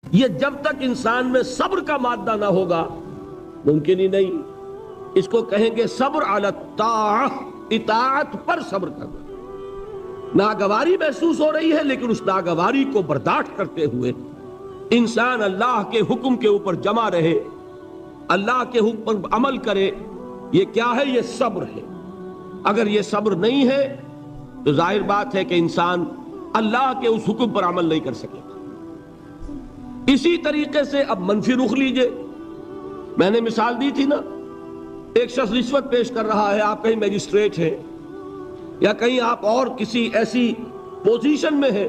یہ جب تک انسان میں صبر کا مادہ نہ ہوگا ممکن ہی نہیں. اس کو کہیں گے صبر علی الطاعہ، اطاعت پر صبر کرنا. ناگواری محسوس ہو رہی ہے لیکن اس ناگواری کو برداشت کرتے ہوئے انسان اللہ کے حکم کے اوپر جمع رہے، اللہ کے حکم پر عمل کرے. یہ کیا ہے؟ یہ صبر ہے. اگر یہ صبر نہیں ہے تو ظاہر بات ہے کہ انسان اللہ کے اس حکم پر عمل نہیں کر سکے. اسی طریقے سے اب منفی رخ لیجئے. میں نے مثال دی تھی نا، ایک شخص رشوت پیش کر رہا ہے، آپ کہیں میجسٹریٹ ہیں یا کہیں آپ اور کسی ایسی پوزیشن میں ہیں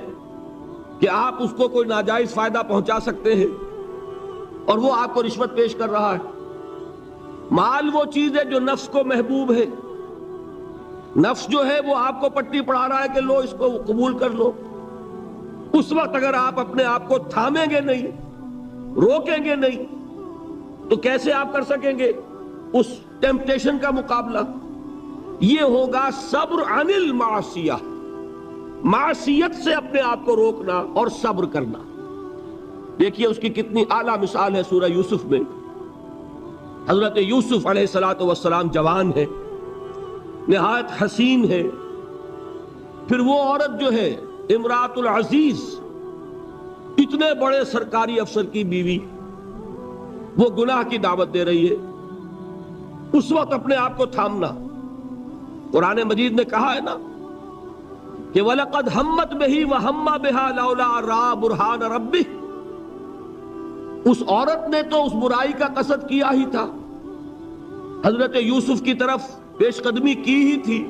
کہ آپ اس کو کوئی ناجائز فائدہ پہنچا سکتے ہیں اور وہ آپ کو رشوت پیش کر رہا ہے. مال وہ چیز ہے جو نفس کو محبوب ہے. نفس جو ہے وہ آپ کو پٹی پڑھا رہا ہے کہ لو اس کو قبول کر لو. اس وقت اگر آپ اپنے آپ کو تھامیں گے نہیں، روکیں گے نہیں، تو کیسے آپ کر سکیں گے اس ٹیمپٹیشن کا مقابلہ؟ یہ ہوگا صبر عن المعصیہ، معصیت سے اپنے آپ کو روکنا اور صبر کرنا. دیکھیے اس کی کتنی اعلیٰ مثال ہے سورہ یوسف میں. حضرت یوسف علیہ السلام جوان ہے، نہایت حسین ہے. پھر وہ عورت جو ہے امراۃ العزیز، اتنے بڑے سرکاری افسر کی بیوی، وہ گناہ کی دعوت دے رہی ہے. اس وقت اپنے آپ کو تھامنا. قرآن مجید نے کہا ہے نا کہ وَلَقَدْ هَمَّتْ بِهِ وَهَمَّ بِهَا لَوْلَا رَأَىٰ بُرْهَانَ رَبِّهِ. اس عورت نے تو اس برائی کا قصد کیا ہی تھا، حضرت یوسف کی طرف پیش قدمی کی ہی تھی.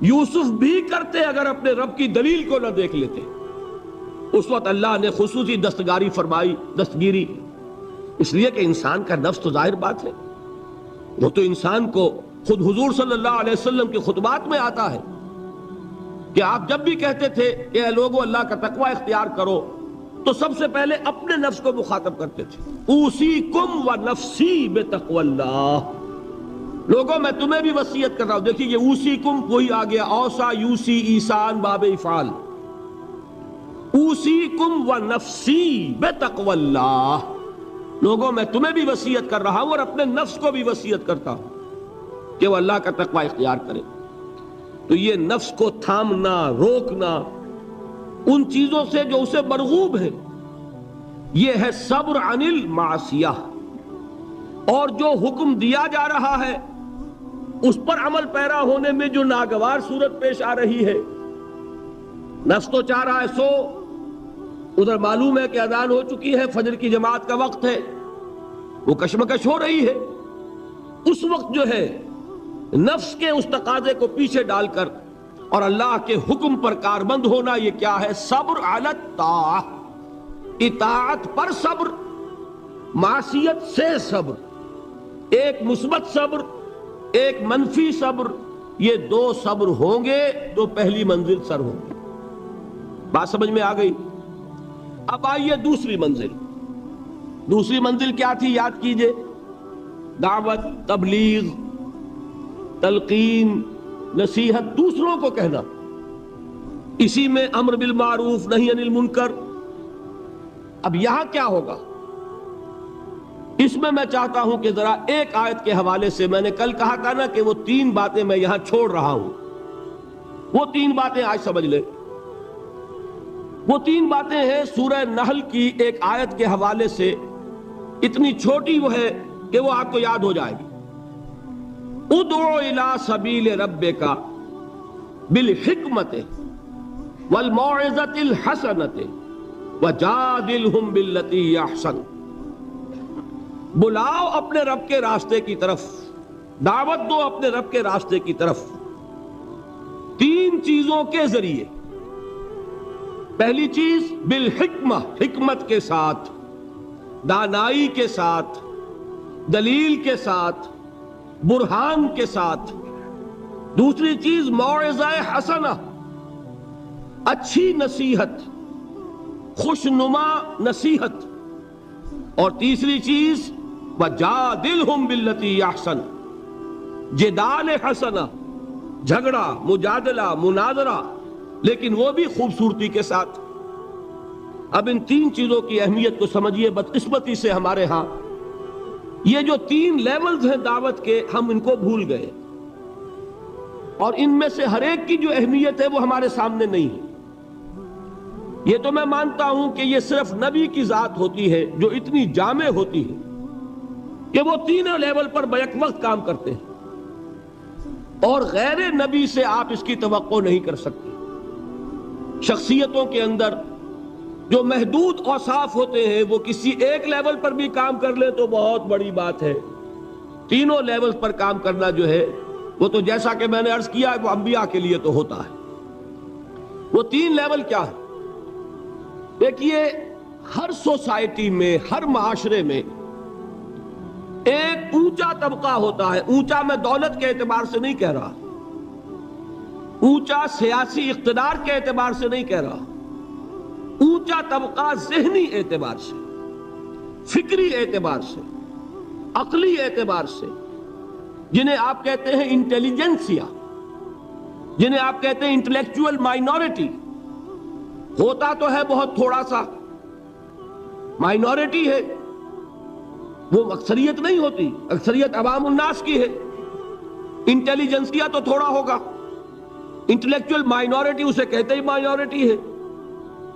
یوسف بھی کرتے اگر اپنے رب کی دلیل کو نہ دیکھ لیتے. اس وقت اللہ نے خصوصی دستگاری فرمائی، دستگیری، اس لیے کہ انسان کا نفس تو ظاہر بات ہے، وہ تو انسان کو خود حضور صلی اللہ علیہ وسلم کے خطبات میں آتا ہے کہ آپ جب بھی کہتے تھے کہ اے لوگو اللہ کا تقوی اختیار کرو، تو سب سے پہلے اپنے نفس کو مخاطب کرتے تھے. اوصیکم ونفسی بتقوی اللہ. لوگوں میں تمہیں بھی وصیت کر رہا ہوں. دیکھیے یہ اوصیکم وہی آ گیا، اوصا یوسی ایسان باب افعال. اوصیکم ونفسی بتقوی اللہ. لوگوں میں تمہیں بھی وصیت کر رہا ہوں اور اپنے نفس کو بھی وصیت کرتا ہوں کہ وہ اللہ کا تقوی اختیار کرے. تو یہ نفس کو تھامنا، روکنا ان چیزوں سے جو اسے مرغوب ہے، یہ ہے صبر عن المعصیہ. اور جو حکم دیا جا رہا ہے اس پر عمل پیرا ہونے میں جو ناگوار صورت پیش آ رہی ہے، نفس تو چاہ رہا ہے سو، ادھر معلوم ہے کہ اذان ہو چکی ہے، فجر کی جماعت کا وقت ہے، وہ کشمکش ہو رہی ہے. اس وقت جو ہے نفس کے اس تقاضے کو پیچھے ڈال کر اور اللہ کے حکم پر کاربند ہونا، یہ کیا ہے؟ صبر علی الطاعہ، اطاعت پر صبر، معصیت سے صبر. ایک مثبت صبر، ایک منفی صبر، یہ دو صبر ہوں گے تو پہلی منزل سر ہوگی. بات سمجھ میں آ گئی؟ اب آئیے دوسری منزل. دوسری منزل کیا تھی؟ یاد کیجئے، دعوت، تبلیغ، تلقین، نصیحت، دوسروں کو کہنا. اسی میں امر بالمعروف نہی عن المنکر. اب یہاں کیا ہوگا؟ اس میں چاہتا ہوں کہ ذرا ایک آیت کے حوالے سے، میں نے کل کہا تھا نا کہ وہ 3 باتیں میں یہاں چھوڑ رہا ہوں، وہ 3 باتیں آج سمجھ لیں. وہ 3 باتیں ہیں سورہ نحل کی ایک آیت کے حوالے سے، اتنی چھوٹی وہ ہے کہ وہ آپ کو یاد ہو جائے گی. ادعو الی سبیل ربک بالحکمت والموعظۃ الحسنۃ وجادلہم باللتی ہی احسن. بلاؤ اپنے رب کے راستے کی طرف، دعوت دو اپنے رب کے راستے کی طرف 3 چیزوں کے ذریعے. پہلی چیز بالحکمہ، حکمت کے ساتھ، دانائی کے ساتھ، دلیل کے ساتھ، برہان کے ساتھ. دوسری چیز موعظہ حسنہ، اچھی نصیحت، خوشنما نصیحت. اور تیسری چیز وجادلہم باللتی احسن، جدال حسنہ، جھگڑا، مجادلہ، مناظرہ، لیکن وہ بھی خوبصورتی کے ساتھ. اب ان تین چیزوں کی اہمیت کو سمجھیے. بدقسمتی سے ہمارے ہاں یہ جو تین لیولز ہیں دعوت کے، ہم ان کو بھول گئے، اور ان میں سے ہر ایک کی جو اہمیت ہے وہ ہمارے سامنے نہیں ہے. یہ تو میں مانتا ہوں کہ یہ صرف نبی کی ذات ہوتی ہے جو اتنی جامع ہوتی ہے کہ وہ تینوں لیول پر بیک وقت کام کرتے ہیں، اور غیر نبی سے آپ اس کی توقع نہیں کر سکتے. شخصیتوں کے اندر جو محدود اوصاف ہوتے ہیں وہ کسی ایک لیول پر بھی کام کر لے تو بہت بڑی بات ہے. تینوں لیول پر کام کرنا جو ہے وہ تو جیسا کہ میں نے عرض کیا وہ انبیاء کے لیے تو ہوتا ہے. وہ تین لیول کیا ہے؟ دیکھیے، ہر سوسائٹی میں، ہر معاشرے میں ایک اونچا طبقہ ہوتا ہے. اونچا میں دولت کے اعتبار سے نہیں کہہ رہا، اونچا سیاسی اقتدار کے اعتبار سے نہیں کہہ رہا، اونچا طبقہ ذہنی اعتبار سے، فکری اعتبار سے، عقلی اعتبار سے، جنہیں آپ کہتے ہیں انٹیلیجنسیا، جنہیں آپ کہتے ہیں انٹلیکچوئل مائنورٹی. ہوتا تو ہے بہت تھوڑا سا، مائنورٹی ہے، وہ اکثریت نہیں ہوتی، اکثریت عوام الناس کی ہے. انٹیلیجنسیا تو تھوڑا ہوگا، انٹلیکچوئل مائنورٹی اسے کہتے ہی مائنورٹی ہے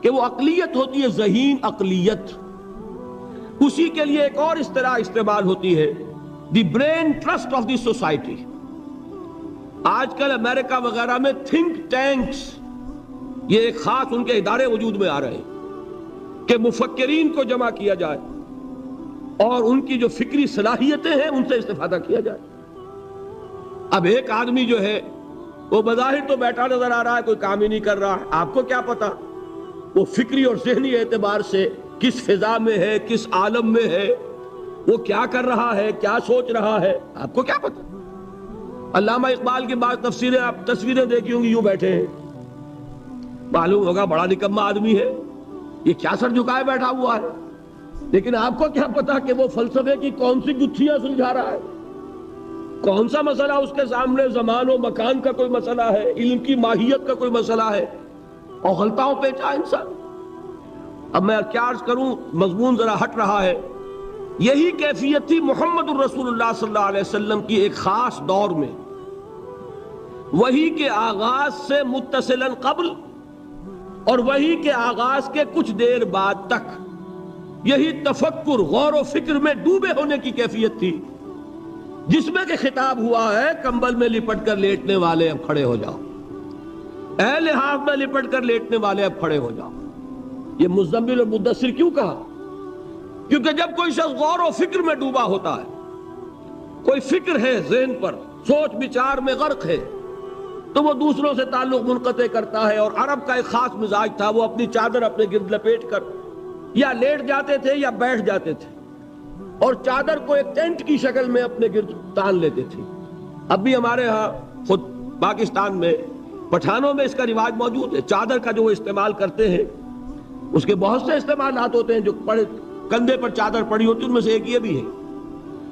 کہ وہ اقلیت ہوتی ہے، ذہین اقلیت. اسی کے لیے ایک اور اصطلاح استعمال ہوتی ہے، دی brain trust of the society. آج کل امریکہ وغیرہ میں تھنک ٹینکس، یہ ایک خاص ان کے ادارے وجود میں آ رہے ہیں کہ مفکرین کو جمع کیا جائے اور ان کی جو فکری صلاحیتیں ہیں ان سے استفادہ کیا جائے. اب ایک آدمی جو ہے وہ بظاہر تو بیٹھا نظر آ رہا ہے، کوئی کام ہی نہیں کر رہا ہے. آپ کو کیا پتا وہ فکری اور ذہنی اعتبار سے کس فضا میں ہے، کس عالم میں ہے، وہ کیا کر رہا ہے، کیا سوچ رہا ہے، آپ کو کیا پتا. علامہ اقبال کی بعض تفسیریں آپ تصویریں دیکھی ہوں گی، یوں بیٹھے ہیں، معلوم ہوگا بڑا نکما آدمی ہے، یہ کیا سر جھکائے بیٹھا ہوا ہے. لیکن آپ کو کیا پتا کہ وہ فلسفے کی کون سی گتھیاں سلجھا رہا ہے، کون سا مسئلہ اس کے سامنے، زمان و مکان کا کوئی مسئلہ ہے، علم کی ماہیت کا کوئی مسئلہ ہے، اور غلطاؤں پیچا انسان. اب میں کیا عرض کروں، مضمون ذرا ہٹ رہا ہے. یہی کیفیت تھی محمد الرسول اللہ صلی اللہ علیہ وسلم کی ایک خاص دور میں. وحی کے آغاز سے متصلاً قبل اور وحی کے آغاز کے کچھ دیر بعد تک یہی تفکر، غور و فکر میں ڈوبے ہونے کی کیفیت تھی، جس میں کہ خطاب ہوا ہے کمبل میں لپٹ کر لیٹنے والے اب کھڑے ہو جاؤ، اے لحاف میں لپٹ کر لیٹنے والے اب کھڑے ہو جاؤ. یہ مزمل اور مدثر کیوں کہا؟ کیونکہ جب کوئی شخص غور و فکر میں ڈوبا ہوتا ہے، کوئی فکر ہے ذہن پر، سوچ بچار میں غرق ہے، تو وہ دوسروں سے تعلق منقطع کرتا ہے. اور عرب کا ایک خاص مزاج تھا، وہ اپنی چادر اپنے گرد لپیٹ کر یا لیٹ جاتے تھے یا بیٹھ جاتے تھے، اور چادر کو ایک ٹینٹ کی شکل میں اپنے گرد تان لیتے تھے. اب بھی ہمارے ہاں خود پاکستان میں پٹھانوں میں اس کا رواج موجود ہے. چادر کا جو وہ استعمال کرتے ہیں، اس کے بہت سے استعمالات ہوتے ہیں. جو کندھے پر چادر پڑی ہوتی ان میں سے ایک یہ بھی ہے،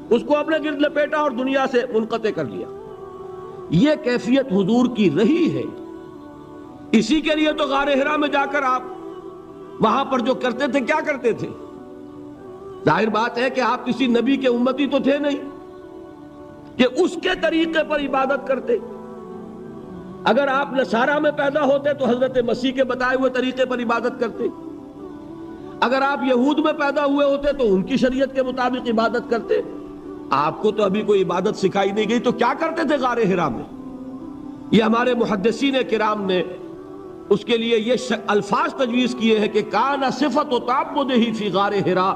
اس کو اپنے گرد لپیٹا اور دنیا سے منقطع کر لیا. یہ کیفیت حضور کی رہی ہے. اسی کے لیے تو غار حرا میں جا کر آپ وہاں پر جو کرتے تھے، کیا کرتے تھے؟ ظاہر بات ہے کہ آپ کسی نبی کے امتی تو تھے نہیں کہ اس کے طریقے پر عبادت کرتے. اگر آپ نصارہ میں پیدا ہوتے تو حضرت مسیح کے بتائے ہوئے طریقے پر عبادت کرتے. اگر آپ یہود میں پیدا ہوئے ہوتے تو ان کی شریعت کے مطابق عبادت کرتے. آپ کو تو ابھی کوئی عبادت سکھائی نہیں گئی، تو کیا کرتے تھے غار حرا میں؟ یہ ہمارے محدثین کرام نے اس کے لیے یہ الفاظ تجویز کیے ہیں کہ کان صفت و تعبدہ فی غار حرا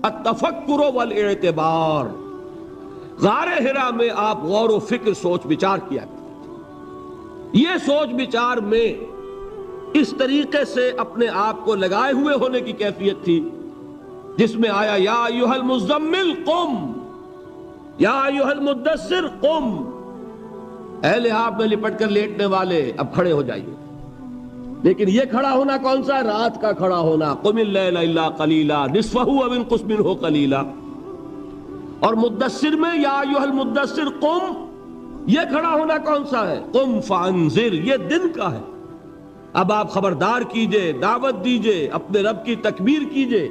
التفکر والاعتبار. غار حرا میں آپ غور و فکر، سوچ بچار کیا کرتے. یہ سوچ بچار میں اس طریقے سے اپنے آپ کو لگائے ہوئے ہونے کی کیفیت تھی جس میں آیا یا ایھا المزمل قم، یا ایھا المدثر قم، اے لحاف میں لپٹ کر لیٹنے والے اب کھڑے ہو جائیے. لیکن یہ کھڑا ہونا کون سا؟ رات کا کھڑا ہونا. قم اللیل الا قلیلا نصفہ او انقص منہ قلیلا. اور مدثر میں یا ایھا المدثر قم، یہ کھڑا ہونا کون سا ہے؟ قم فانذر، یہ دن کا ہے. اب آپ خبردار کیجئے، دعوت دیجئے، اپنے رب کی تکبیر کیجئے۔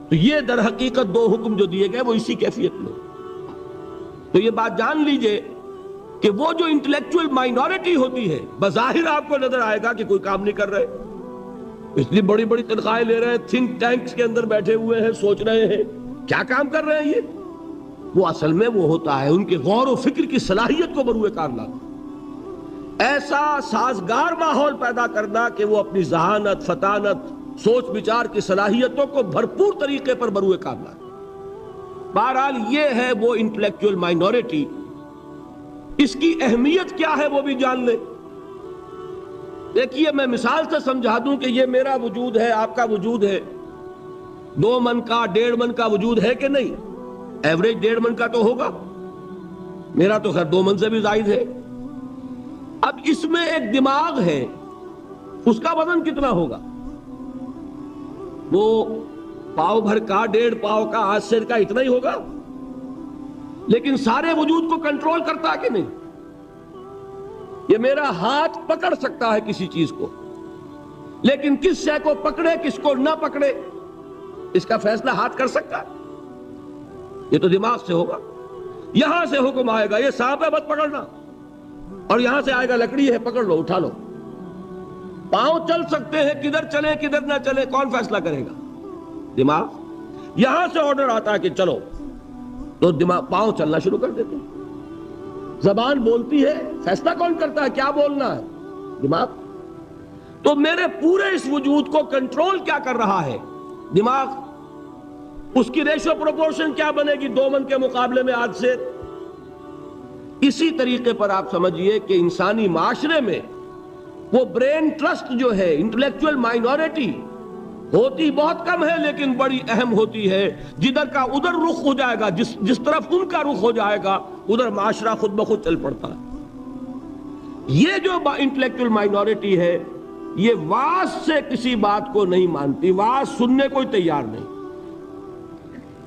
تو یہ در حقیقت دو حکم جو دیے گئے وہ اسی کیفیت میں۔ تو یہ بات جان لیجئے کہ وہ جو انٹلیکچوئل مائنورٹی ہوتی ہے، بظاہر آپ کو نظر آئے گا کہ کوئی کام نہیں کر رہے، اس لیے بڑی بڑی تنخواہیں لے رہے ہیں، تھنک ٹینکس کے اندر بیٹھے ہوئے ہیں، سوچ رہے ہیں کیا کام کر رہے ہیں یہ، وہ اصل میں وہ ہوتا ہے ان کے غور و فکر کی صلاحیت کو بروئے کار لانا، ایسا سازگار ماحول پیدا کرنا کہ وہ اپنی ذہانت، فطانت، سوچ بچار کی صلاحیتوں کو بھرپور طریقے پر بروئے کار لانا۔ بہرحال یہ ہے وہ انٹلیکچوئل مائنورٹی، اس کی اہمیت کیا ہے وہ بھی جان لیں۔ دیکھیے میں مثال سے سمجھا دوں کہ یہ میرا وجود ہے، آپ کا وجود ہے، 2 من کا 1.5 من کا وجود ہے کہ نہیں؟ ایوریج 1.5 من کا تو ہوگا، میرا تو خیر 2 من سے بھی زائد ہے۔ اب اس میں ایک دماغ ہے، اس کا وزن کتنا ہوگا؟ وہ پاؤ بھر کا، 1.5 پاؤ کا، آج سیر کا اتنا ہی ہوگا، لیکن سارے وجود کو کنٹرول کرتا ہے کہ نہیں؟ یہ میرا ہاتھ پکڑ سکتا ہے کسی چیز کو، لیکن کس شے کو پکڑے کس کو نہ پکڑے اس کا فیصلہ ہاتھ کر سکتا ہے؟ یہ تو دماغ سے ہوگا۔ یہاں سے حکم آئے گا یہ سانپ ہے مت پکڑنا، اور یہاں سے آئے گا لکڑی ہے پکڑ لو، اٹھا لو۔ پاؤں چل سکتے ہیں، کدھر چلیں کدھر نہ چلیں کون فیصلہ کرے گا؟ دماغ۔ یہاں سے آرڈر آتا ہے کہ چلو، تو دماغ پاؤں چلنا شروع کر دیتے ہیں۔ زبان بولتی ہے، فیصلہ کون کرتا ہے کیا بولنا ہے؟ دماغ۔ تو میرے پورے اس وجود کو کنٹرول کیا کر رہا ہے؟ دماغ۔ اس کی ریشو پروپورشن کیا بنے گی 2 من کے مقابلے میں آج سے؟ اسی طریقے پر آپ سمجھئے کہ انسانی معاشرے میں وہ برین ٹرسٹ جو ہے، انٹلیکچوئل مائنورٹی ہوتی بہت کم ہے لیکن بڑی اہم ہوتی ہے، جدھر کا ادھر رخ ہو جائے گا، جس طرف ان کا رخ ہو جائے گا ادھر معاشرہ خود بخود چل پڑتا ہے۔ یہ جو انٹلیکچوئل مائنورٹی ہے یہ واعظ سے کسی بات کو نہیں مانتی، واعظ سننے کوئی تیار نہیں۔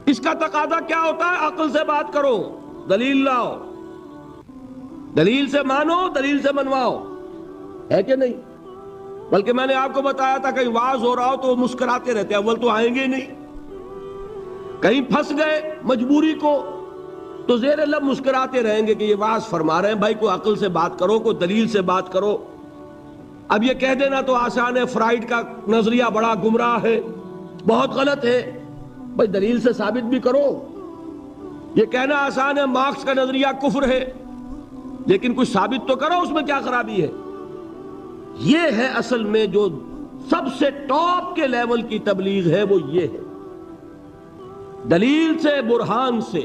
اس کا تقاضا کیا ہوتا ہے؟ عقل سے بات کرو، دلیل لاؤ، دلیل سے مانو، دلیل سے منواؤ، ہے کہ نہیں؟ بلکہ میں نے آپ کو بتایا تھا کہیں واعظ ہو رہا ہو تو وہ مسکراتے رہتے ہیں، اول تو آئیں گے ہی نہیں، کہیں پھنس گئے مجبوری کو تو زیر لب مسکراتے رہیں گے کہ یہ واعظ فرما رہے ہیں، بھائی کوئی عقل سے بات کرو، کوئی دلیل سے بات کرو۔ اب یہ کہہ دینا تو آسان ہے، فرائیڈ کا نظریہ بڑا گمراہ ہے، بہت غلط ہے، بھائی دلیل سے ثابت بھی کرو۔ یہ کہنا آسان ہے، مارکس کا نظریہ کفر ہے، لیکن کچھ ثابت تو کرو اس میں کیا خرابی ہے۔ یہ ہے اصل میں جو سب سے ٹاپ کے لیول کی تبلیغ ہے، وہ یہ ہے، دلیل سے، برہان سے،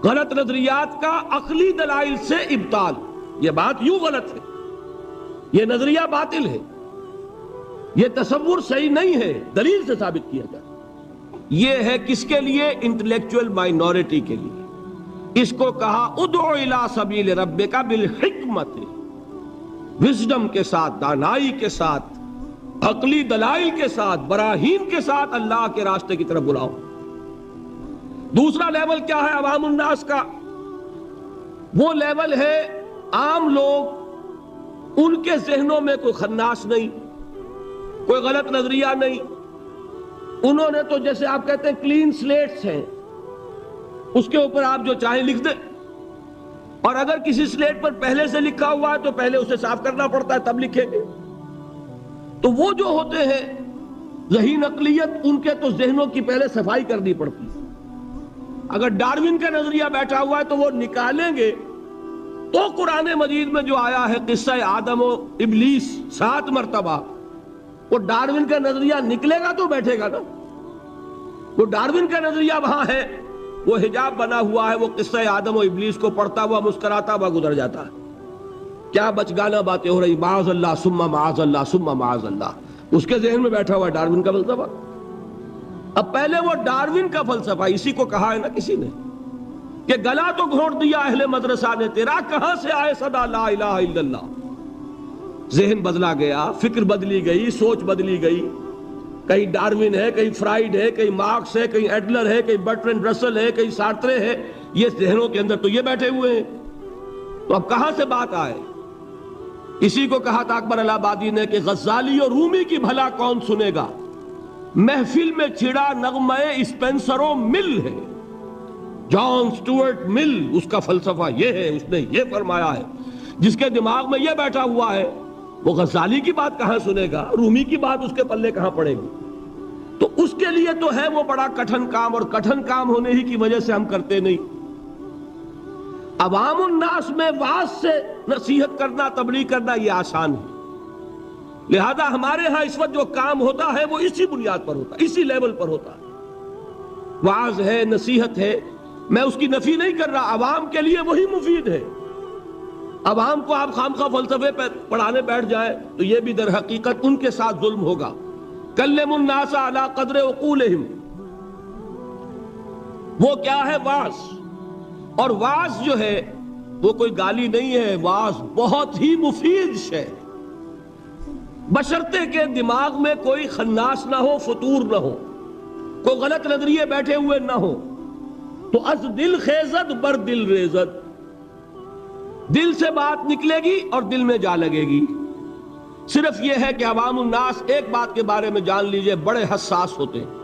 غلط نظریات کا عقلی دلائل سے ابطال۔ یہ بات یوں غلط ہے، یہ نظریہ باطل ہے، یہ تصور صحیح نہیں ہے، دلیل سے ثابت کیا جائے۔ یہ ہے کس کے لیے؟ انٹلیکچوئل مائنورٹی کے لیے۔ اس کو کہا ادعو الی سبیل ربک بالحکمت، وزڈم کے ساتھ، دانائی کے ساتھ، عقلی دلائل کے ساتھ، براہین کے ساتھ اللہ کے راستے کی طرف بلاؤ۔ دوسرا لیول کیا ہے عوام الناس کا؟ وہ لیول ہے عام لوگ، ان کے ذہنوں میں کوئی خناس نہیں، کوئی غلط نظریہ نہیں، انہوں نے تو جیسے آپ کہتے ہیں کلین سلیٹس ہیں، اس کے اوپر آپ جو چاہیں لکھ دیں، اور اگر کسی سلیٹ پر پہلے سے لکھا ہوا ہے تو پہلے اسے صاف کرنا پڑتا ہے تب لکھیں گے۔ تو وہ جو ہوتے ہیں ذہین اقلیت، ان کے تو ذہنوں کی پہلے صفائی کرنی پڑتی ہے۔ اگر ڈارون کا نظریہ بیٹھا ہوا ہے تو وہ نکالیں گے تو قرآن مجید میں جو آیا ہے قصہ آدم و ابلیس 7 مرتبہ، وہ ڈارون کا نظریہ نکلے گا تو بیٹھے گا نا۔ وہ ڈارون کا نظریہ وہاں ہے، وہ حجاب بنا ہوا ہے، وہ قصہ آدم و ابلیس کو پڑھتا ہوا مسکراتا ہوا گزر جاتا ہے۔ کیا بچگانہ باتیں ہو رہی، معاذ اللہ ثم معاذ اللہ ثم معاذ اللہ، اس کے ذہن میں بیٹھا ہوا ہے ڈارون کا فلسفہ۔ اب پہلے وہ ڈارون کا فلسفہ، اسی کو کہا ہے نا کسی نے کہ گلا تو گھونٹ دیا اہل مدرسہ نے تیرا، کہاں سے آئے صدا لا الہ الا اللہ۔ ذہن بدلا گیا، فکر بدلی گئی، سوچ بدلی گئی، کہیں ڈارون ہے، کہیں فرائیڈ ہے، کہیں مارکس ہے، کہیں ایڈلر ہے، کہیں برٹرینڈ رسل ہے، کہیں سارترے ہے، یہ ذہنوں کے اندر تو یہ بیٹھے ہوئے ہیں۔ تو اب کہاں سے بات آئے؟ اسی کو کہا تھا اکبر الہ آبادی نے کہ غزالی اور رومی کی بھلا کون سنے گا، محفل میں چھڑا نغمہ اسپینسر و مل ہے۔ جان سٹورٹ مل، اس کا فلسفہ یہ ہے، اس نے یہ فرمایا ہے۔ جس کے دماغ میں یہ بیٹھا ہوا ہے وہ غزالی کی بات کہاں سنے گا، رومی کی بات اس کے پلے کہاں پڑے گی؟ تو اس کے لیے تو ہے وہ بڑا کٹھن کام، اور کٹھن کام ہونے ہی کی وجہ سے ہم کرتے نہیں۔ عوام الناس میں وعظ سے نصیحت کرنا، تبلیغ کرنا یہ آسان ہے، لہذا ہمارے ہاں اس وقت جو کام ہوتا ہے وہ اسی بنیاد پر ہوتا ہے، اسی لیول پر ہوتا ہے۔ وعظ ہے، نصیحت ہے، میں اس کی نفی نہیں کر رہا، عوام کے لیے وہی مفید ہے۔ عوام کو آپ خام خواہ فلسفے پہ پڑھانے بیٹھ جائیں تو یہ بھی در حقیقت ان کے ساتھ ظلم ہوگا۔ کلم الناس علی قدر عقولہم، وہ کیا ہے؟ وعظ۔ اور وعظ جو ہے وہ کوئی گالی نہیں ہے، وعظ بہت ہی مفید ہے، بشرطے کہ دماغ میں کوئی خناس نہ ہو، فطور نہ ہو، کوئی غلط نظریے بیٹھے ہوئے نہ ہو۔ تو از دل خیزد بر دل ریزد، دل سے بات نکلے گی اور دل میں جا لگے گی۔ صرف یہ ہے کہ عوام الناس ایک بات کے بارے میں جان لیجئے، بڑے حساس ہوتے ہیں۔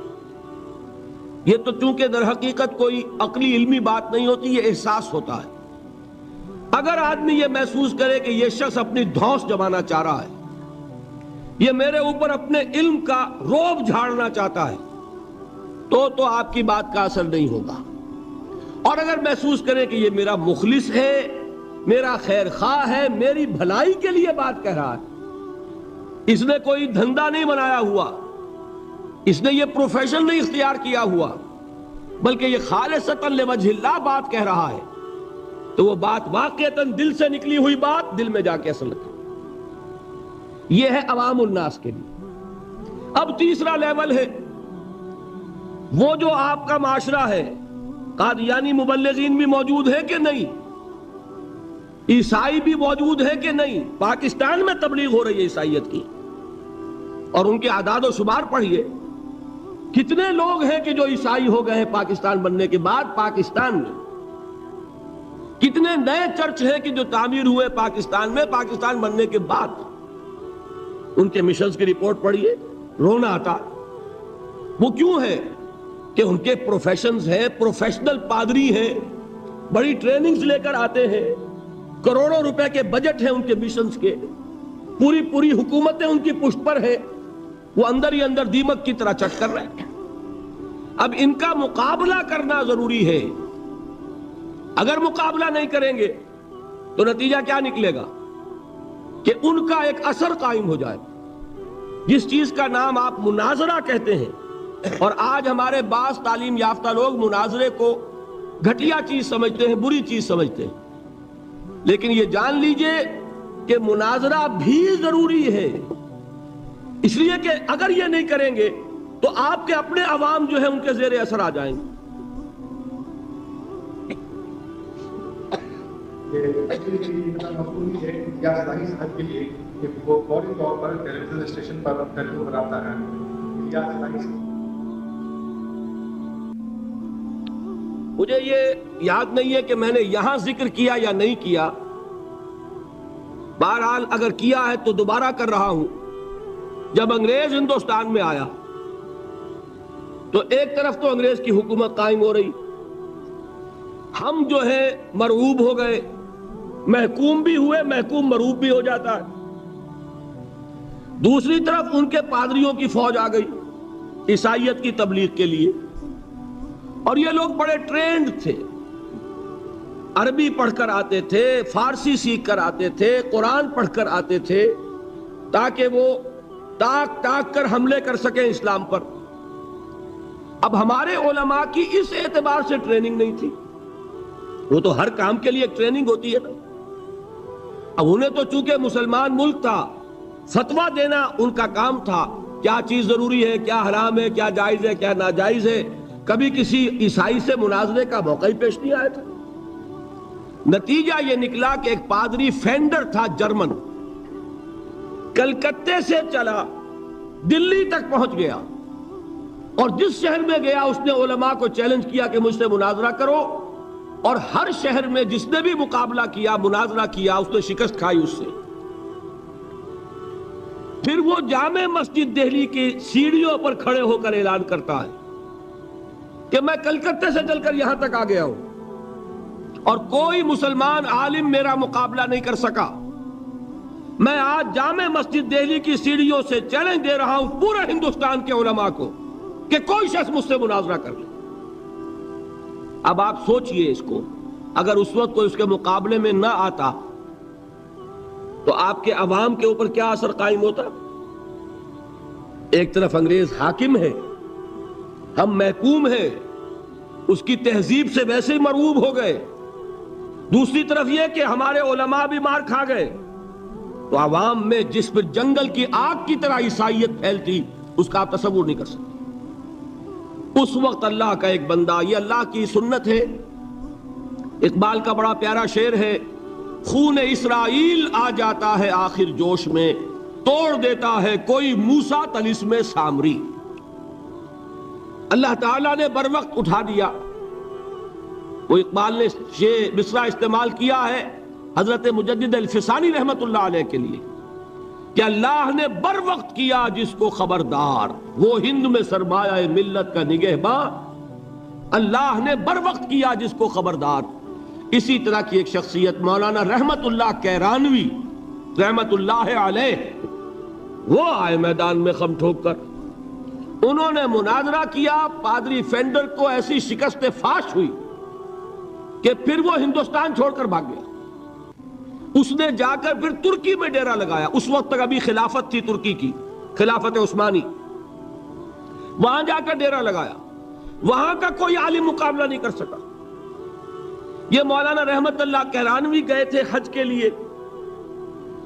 یہ تو چونکہ در حقیقت کوئی عقلی علمی بات نہیں ہوتی، یہ احساس ہوتا ہے۔ اگر آدمی یہ محسوس کرے کہ یہ شخص اپنی دھونس جمانا چاہ رہا ہے، یہ میرے اوپر اپنے علم کا روب جھاڑنا چاہتا ہے، تو آپ کی بات کا اثر نہیں ہوگا۔ اور اگر محسوس کرے کہ یہ میرا مخلص ہے، میرا خیر خواہ ہے، میری بھلائی کے لیے بات کہہ رہا ہے، اس نے کوئی دھندا نہیں بنایا ہوا، اس نے یہ پروفیشن نہیں اختیار کیا ہوا، بلکہ یہ خالصتاً لوجہ اللہ بات کہہ رہا ہے، تو وہ بات واقعتاً دل سے نکلی ہوئی بات دل میں جا کے اثر لگے۔ یہ ہے عوام الناس کے لیے۔ اب تیسرا لیول ہے وہ جو آپ کا معاشرہ ہے، قادیانی مبلغین بھی موجود ہے کہ نہیں، عیسائی بھی موجود ہے کہ نہیں۔ پاکستان میں تبلیغ ہو رہی ہے عیسائیت کی، اور ان کے اعداد و شمار پڑھیے، کتنے لوگ ہیں کہ جو عیسائی ہو گئے ہیں پاکستان بننے کے بعد۔ پاکستان میں کتنے نئے چرچ ہیں کہ جو تعمیر ہوئے پاکستان میں پاکستان بننے کے بعد۔ ان کے مشنز کی رپورٹ پڑھیے، رونا آتا۔ وہ کیوں ہے کہ ان کے پروفیشنز ہیں، پروفیشنل پادری ہیں، بڑی ٹریننگز لے کر آتے ہیں، کروڑوں روپے کے بجٹ ہیں ان کے مشنز کے، پوری حکومتیں ان کی پشت پر ہے، وہ اندر ہی اندر دیمک کی طرح چٹ کر رہے ہیں۔ اب ان کا مقابلہ کرنا ضروری ہے۔ اگر مقابلہ نہیں کریں گے تو نتیجہ کیا نکلے گا کہ ان کا ایک اثر قائم ہو جائے، جس چیز کا نام آپ مناظرہ کہتے ہیں۔ اور آج ہمارے بعض تعلیم یافتہ لوگ مناظرے کو گھٹیا چیز سمجھتے ہیں، بری چیز سمجھتے ہیں، لیکن یہ جان لیجئے کہ مناظرہ بھی ضروری ہے، اس لیے کہ اگر یہ نہیں کریں گے تو آپ کے اپنے عوام جو ہیں ان کے زیر اثر آ جائیں گے۔ مجھے یہ یاد نہیں ہے کہ میں نے یہاں ذکر کیا یا نہیں کیا، بہرحال اگر کیا ہے تو دوبارہ کر رہا ہوں۔ جب انگریز ہندوستان میں آیا تو ایک طرف تو انگریز کی حکومت قائم ہو رہی، ہم جو ہے مرعوب ہو گئے، محکوم بھی ہوئے، محکوم مرعوب بھی ہو جاتا ہے۔ دوسری طرف ان کے پادریوں کی فوج آ گئی عیسائیت کی تبلیغ کے لیے، اور یہ لوگ بڑے ٹرینڈ تھے، عربی پڑھ کر آتے تھے، فارسی سیکھ کر آتے تھے، قرآن پڑھ کر آتے تھے، تاکہ وہ ٹاک ٹاک کر حملے کر سکیں اسلام پر۔ اب ہمارے علماء کی اس اعتبار سے ٹریننگ نہیں تھی، وہ تو ہر کام کے لیے ایک ٹریننگ ہوتی ہے نا۔ اب انہیں تو چونکہ مسلمان ملک تھا، فتویٰ دینا ان کا کام تھا، کیا چیز ضروری ہے، کیا حرام ہے، کیا جائز ہے، کیا ناجائز ہے۔ کبھی کسی عیسائی سے مناظرے کا موقع ہی پیش نہیں آیا تھا۔ نتیجہ یہ نکلا کہ ایک پادری فینڈر تھا جرمن، کلکتے سے چلا دلی تک پہنچ گیا، اور جس شہر میں گیا اس نے علماء کو چیلنج کیا کہ مجھ سے مناظرہ کرو، اور ہر شہر میں جس نے بھی مقابلہ کیا، مناظرہ کیا، اس نے شکست کھائی اس سے۔ پھر وہ جامع مسجد دہلی کی سیڑھیوں پر کھڑے ہو کر اعلان کرتا ہے کہ میں کلکتے سے چل کر یہاں تک آ گیا ہوں اور کوئی مسلمان عالم میرا مقابلہ نہیں کر سکا. میں آج جامع مسجد دہلی کی سیڑھیوں سے چیلنج دے رہا ہوں پورے ہندوستان کے علماء کو کہ کوئی شخص مجھ سے مناظرہ کر لے. اب آپ سوچئے اس کو، اگر اس وقت کوئی اس کے مقابلے میں نہ آتا تو آپ کے عوام کے اوپر کیا اثر قائم ہوتا؟ ایک طرف انگریز حاکم ہے، ہم محکوم ہیں، اس کی تہذیب سے ویسے ہی مرعوب ہو گئے، دوسری طرف یہ کہ ہمارے علماء بھی مار کھا گئے، تو عوام میں جس پر جنگل کی آگ کی طرح عیسائیت پھیلتی اس کا آپ تصور نہیں کر سکتے. اس وقت اللہ کا ایک بندہ، یہ اللہ کی سنت ہے، اقبال کا بڑا پیارا شعر ہے، خون اسرائیل آ جاتا ہے آخر جوش میں، توڑ دیتا ہے کوئی موسیٰ طلسم سامری. اللہ تعالیٰ نے بر وقت اٹھا دیا. وہ اقبال نے یہ مصرع استعمال کیا ہے حضرت مجدد الفسانی رحمت اللہ علیہ کے لیے کہ اللہ نے بر وقت کیا جس کو خبردار، وہ ہند میں سرمایہ ملت کا نگہباں، اللہ نے بر وقت کیا جس کو خبردار. اسی طرح کی ایک شخصیت مولانا رحمت اللہ کیرانوی رحمت اللہ علیہ، وہ آئے میدان میں خم ٹھوک کر، انہوں نے مناظرہ کیا، پادری فینڈر کو ایسی شکست فاش ہوئی کہ پھر وہ ہندوستان چھوڑ کر بھاگ گیا. اس نے جا کر پھر ترکی میں ڈیرا لگایا، اس وقت تک ابھی خلافت تھی ترکی کی، خلافت عثمانی، وہاں جا کر ڈیرا لگایا، وہاں کا کوئی عالم مقابلہ نہیں کر سکا. یہ مولانا رحمت اللہ کیرانوی گئے تھے حج کے لیے،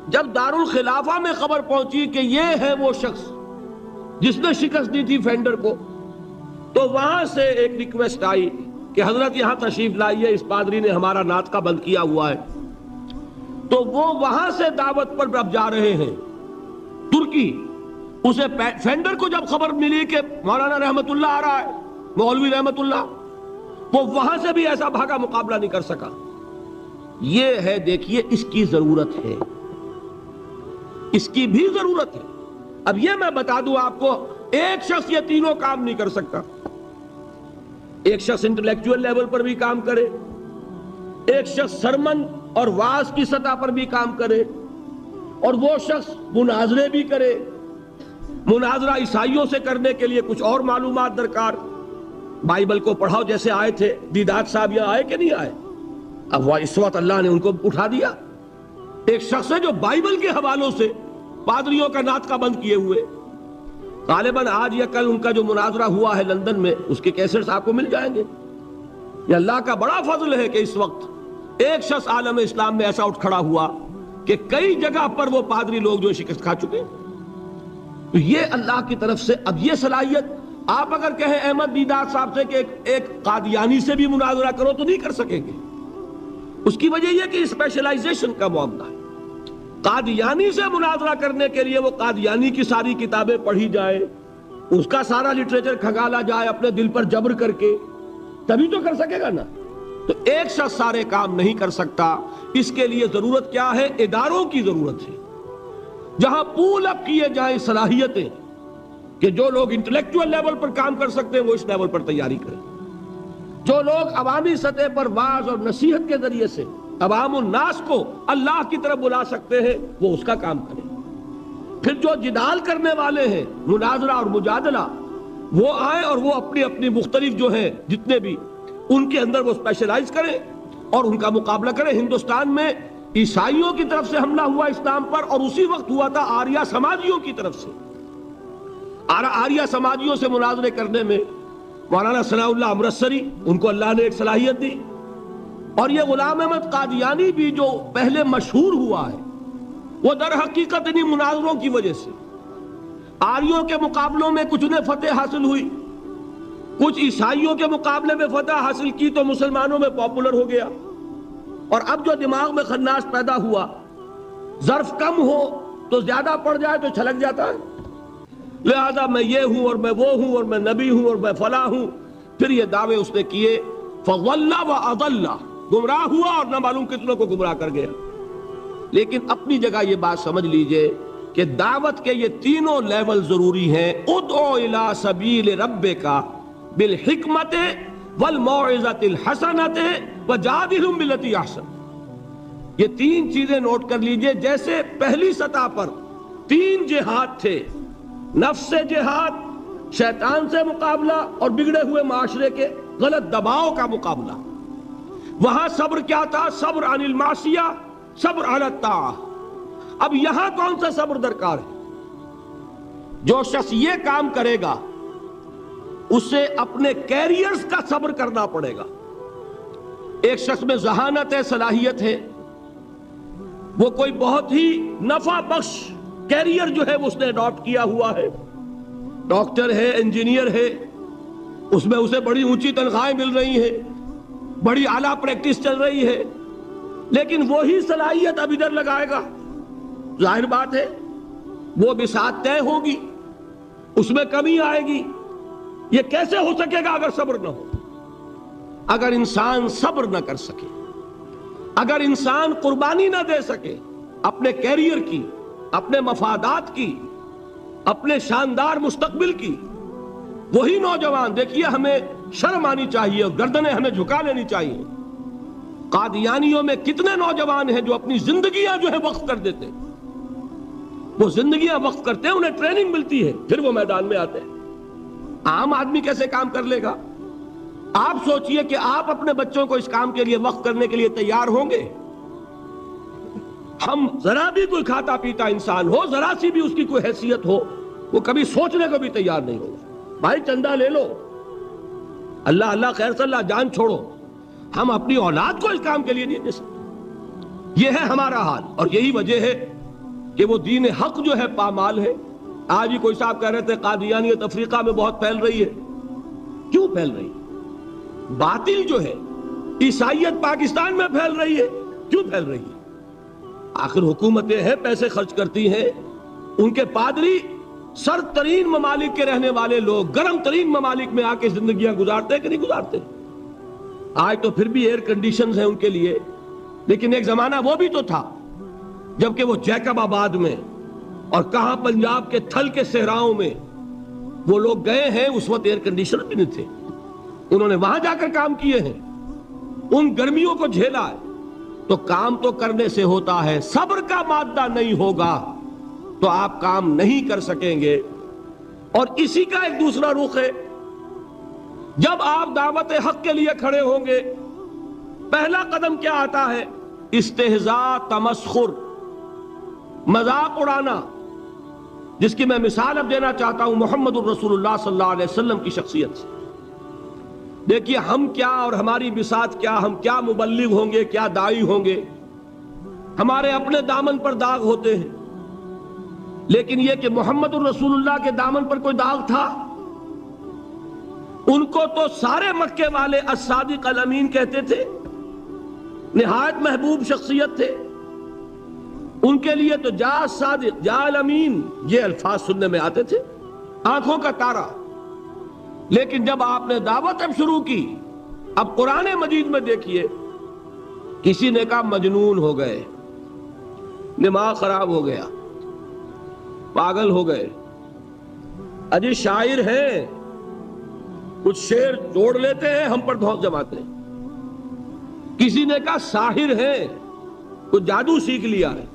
جب دارالخلافہ میں خبر پہنچی کہ یہ ہے وہ شخص جس نے شکست دی تھی فینڈر کو، تو وہاں سے ایک ریکویسٹ آئی کہ حضرت یہاں تشریف لائیے، اس پادری نے ہمارا ناطقہ بند کیا ہوا ہے. تو وہ وہاں سے دعوت پر اب جا رہے ہیں ترکی. اسے فینڈر کو جب خبر ملی کہ مولانا رحمت اللہ آ رہا ہے، مولوی رحمت اللہ، وہ وہاں سے بھی ایسا بھاگا، مقابلہ نہیں کر سکا. یہ ہے، دیکھیے اس کی ضرورت ہے، اس کی بھی ضرورت ہے. اب یہ میں بتا دوں آپ کو، ایک شخص یہ تینوں کام نہیں کر سکتا. ایک شخص انٹلیکچوئل لیول پر بھی کام کرے، ایک شخص سرمن اور واعظ کی سطح پر بھی کام کرے، اور وہ شخص مناظرے بھی کرے. مناظرہ عیسائیوں سے کرنے کے لیے کچھ اور معلومات درکار. بائبل کو پڑھاؤ جیسے آئے تھے دیدات صاحب، یہاں آئے کہ نہیں آئے؟ اب وہ اس وقت اللہ نے ان کو اٹھا دیا. ایک شخص ہے جو بائبل کے حوالوں سے پادریوں کا ناطقہ بند کیے ہوئے. غالباً آج یا کل ان کا جو مناظرہ ہوا ہے لندن میں، اس کے کیسٹس آپ کو مل جائیں گے. یہ اللہ کا بڑا فضل ہے کہ اس وقت ایک شخص عالم اسلام میں ایسا اٹھ کھڑا ہوا کہ کئی جگہ پر وہ پادری لوگ جو شکست کھا چکے. تو یہ اللہ کی طرف سے. اب یہ صلاحیت آپ اگر کہیں احمد دیدات صاحب سے کہ ایک قادیانی سے بھی مناظرہ کرو تو نہیں کر سکیں گے. اس کی وجہ یہ کہ اسپیشلائزیشن کا معاملہ ہے. قادیانی سے مناظرہ کرنے کے لیے وہ قادیانی کی ساری کتابیں پڑھی جائے، اس کا سارا لٹریچر کھنگالا جائے اپنے دل پر جبر کر کے، تبھی تو کر سکے گا نا. تو ایک شخص سارے کام نہیں کر سکتا. اس کے لیے ضرورت کیا ہے؟ اداروں کی ضرورت ہے، جہاں پول اپ کیے جائیں صلاحیتیں، کہ جو لوگ انٹلیکچوئل لیول پر کام کر سکتے ہیں وہ اس لیول پر تیاری کریں. جو لوگ عوامی سطح پر واعظ اور نصیحت کے ذریعے سے عوام الناس کو اللہ کی طرف بلا سکتے ہیں وہ اس کا کام کریں. پھر جو جدال کرنے والے ہیں، مناظرہ اور مجادلہ، وہ آئیں اور وہ اپنی اپنی مختلف جو ہیں جتنے بھی ان کے اندر وہ اسپیشلائز کریں اور ان کا مقابلہ کریں. ہندوستان میں عیسائیوں کی طرف سے حملہ ہوا اسلام پر، اور اسی وقت ہوا تھا آریہ سماجیوں کی طرف سے. آریہ سماجیوں سے مناظرے کرنے میں مولانا ثناء اللہ امرتسری، ان کو اللہ نے ایک صلاحیت دی. اور یہ غلام احمد قادیانی بھی جو پہلے مشہور ہوا ہے، وہ در حقیقت انہی مناظروں کی وجہ سے. آریوں کے مقابلوں میں کچھ انہیں فتح حاصل ہوئی، کچھ عیسائیوں کے مقابلے میں فتح حاصل کی تو مسلمانوں میں پاپولر ہو گیا. اور اب جو دماغ میں خناس پیدا ہوا، ظرف کم ہو تو زیادہ پڑ جائے تو چھلک جاتا ہے. لہذا میں یہ ہوں اور میں وہ ہوں اور میں نبی ہوں اور میں فلاں ہوں. پھر یہ دعوے اس نے کیے، فَضَلَّ وَأَضَلَّ، گمراہ ہوا اور نہ معلوم کتنوں کو گمراہ کر گیا. لیکن اپنی جگہ یہ بات سمجھ لیجئے کہ دعوت کے یہ تینوں لیول ضروری ہیں. ادعو الی سبیل ربک بالحکمت والموعظۃ الحسنۃ وجادلھم باللتی احسن. یہ تین چیزیں نوٹ کر لیجئے. جیسے پہلی سطح پر تین جہاد تھے، نفس سے جہاد، شیطان سے مقابلہ اور بگڑے ہوئے معاشرے کے غلط دباؤ کا مقابلہ. وہاں صبر کیا تھا؟ صبر عن المعصیہ، صبر علی الطاعہ. اب یہاں کون سا صبر درکار ہے؟ جو شخص یہ کام کرے گا اسے اپنے کیریئرز کا صبر کرنا پڑے گا. ایک شخص میں ذہانت ہے، صلاحیت ہے، وہ کوئی بہت ہی نفع بخش کیریئر جو ہے اس نے اڈاپٹ کیا ہوا ہے، ڈاکٹر ہے، انجینئر ہے، اس میں اسے بڑی اونچی تنخواہیں مل رہی ہیں، بڑی اعلیٰ پریکٹس چل رہی ہے، لیکن وہی صلاحیت اب ادھر لگائے گا، ظاہر بات ہے وہ بساط طے ہوگی، اس میں کمی آئے گی. یہ کیسے ہو سکے گا اگر صبر نہ ہو؟ اگر انسان صبر نہ کر سکے، اگر انسان قربانی نہ دے سکے اپنے کیریئر کی، اپنے مفادات کی، اپنے شاندار مستقبل کی، وہی نوجوان دیکھیے ہمیں شرم آنی چاہیے اور گردنیں ہمیں جھکا لینی چاہیے. قادیانیوں میں کتنے نوجوان ہیں جو اپنی زندگیاں جو ہے وقف کر دیتے ہیں. وہ زندگیاں وقف کرتے ہیں، انہیں ٹریننگ ملتی ہے، پھر وہ میدان میں آتے ہیں. عام آدمی کیسے کام کر لے گا؟ آپ سوچئے کہ آپ اپنے بچوں کو اس کام کے لیے وقف کرنے کے لیے تیار ہوں گے؟ ہم ذرا بھی کوئی کھاتا پیتا انسان ہو، ذرا سی بھی اس کی کوئی حیثیت ہو، وہ کبھی سوچنے کو بھی تیار نہیں ہوگا. بھائی چندہ لے لو، اللہ اللہ خیر صلی اللہ، جان چھوڑو. ہم اپنی اولاد کو اس کام کے لیے نہیں دے سکتے. یہ ہے ہمارا حال، اور یہی وجہ ہے کہ وہ دین حق جو ہے پامال ہے. آج ہی کوئی صاحب کہہ رہے تھے قادیانیت افریقہ میں بہت پھیل رہی ہے. کیوں پھیل رہی ہے؟ باطل جو ہے عیسائیت پاکستان میں پھیل رہی ہے. کیوں پھیل رہی ہے؟ آخر حکومتیں ہیں، پیسے خرچ کرتی ہیں، ان کے پادری سر ترین ممالک کے رہنے والے لوگ گرم ترین ممالک میں آ کے زندگیاں گزارتے کہ نہیں گزارتے؟ آج تو پھر بھی ایئر کنڈیشنز ہیں ان کے لیے، لیکن ایک زمانہ وہ بھی تو تھا جبکہ وہ جیکب آباد میں اور کہاں پنجاب کے تھل کے صحراؤں میں وہ لوگ گئے ہیں، اس وقت ایئر کنڈیشنر بھی نہیں تھے. انہوں نے وہاں جا کر کام کیے ہیں، ان گرمیوں کو جھیلا ہے. تو کام تو کرنے سے ہوتا ہے، صبر کا مادہ نہیں ہوگا تو آپ کام نہیں کر سکیں گے. اور اسی کا ایک دوسرا رخ ہے، جب آپ دعوت حق کے لیے کھڑے ہوں گے پہلا قدم کیا آتا ہے؟ استہزاء، تمسخر، مذاق اڑانا، جس کی میں مثال اب دینا چاہتا ہوں محمد الرسول اللہ صلی اللہ علیہ وسلم کی شخصیت سے. دیکھیے ہم کیا اور ہماری بساط کیا، ہم کیا مبلغ ہوں گے، کیا داعی ہوں گے، ہمارے اپنے دامن پر داغ ہوتے ہیں، لیکن یہ کہ محمد الرسول اللہ کے دامن پر کوئی داغ تھا؟ ان کو تو سارے مکے والے الصادق الامین کہتے تھے، نہایت محبوب شخصیت تھے. ان کے لیے تو جا صادق، جا الامین، یہ الفاظ سننے میں آتے تھے، آنکھوں کا تارا. لیکن جب آپ نے دعوت اب شروع کی، اب قرآن مجید میں دیکھیے کسی نے کہا مجنون ہو گئے، دماغ خراب ہو گیا، پاگل ہو گئے، اجی شاعر ہیں، کچھ شعر جوڑ لیتے ہیں، ہم پر دھوس جماتے ہیں. کسی نے کہا ساحر ہیں، کچھ جادو سیکھ لیا ہے.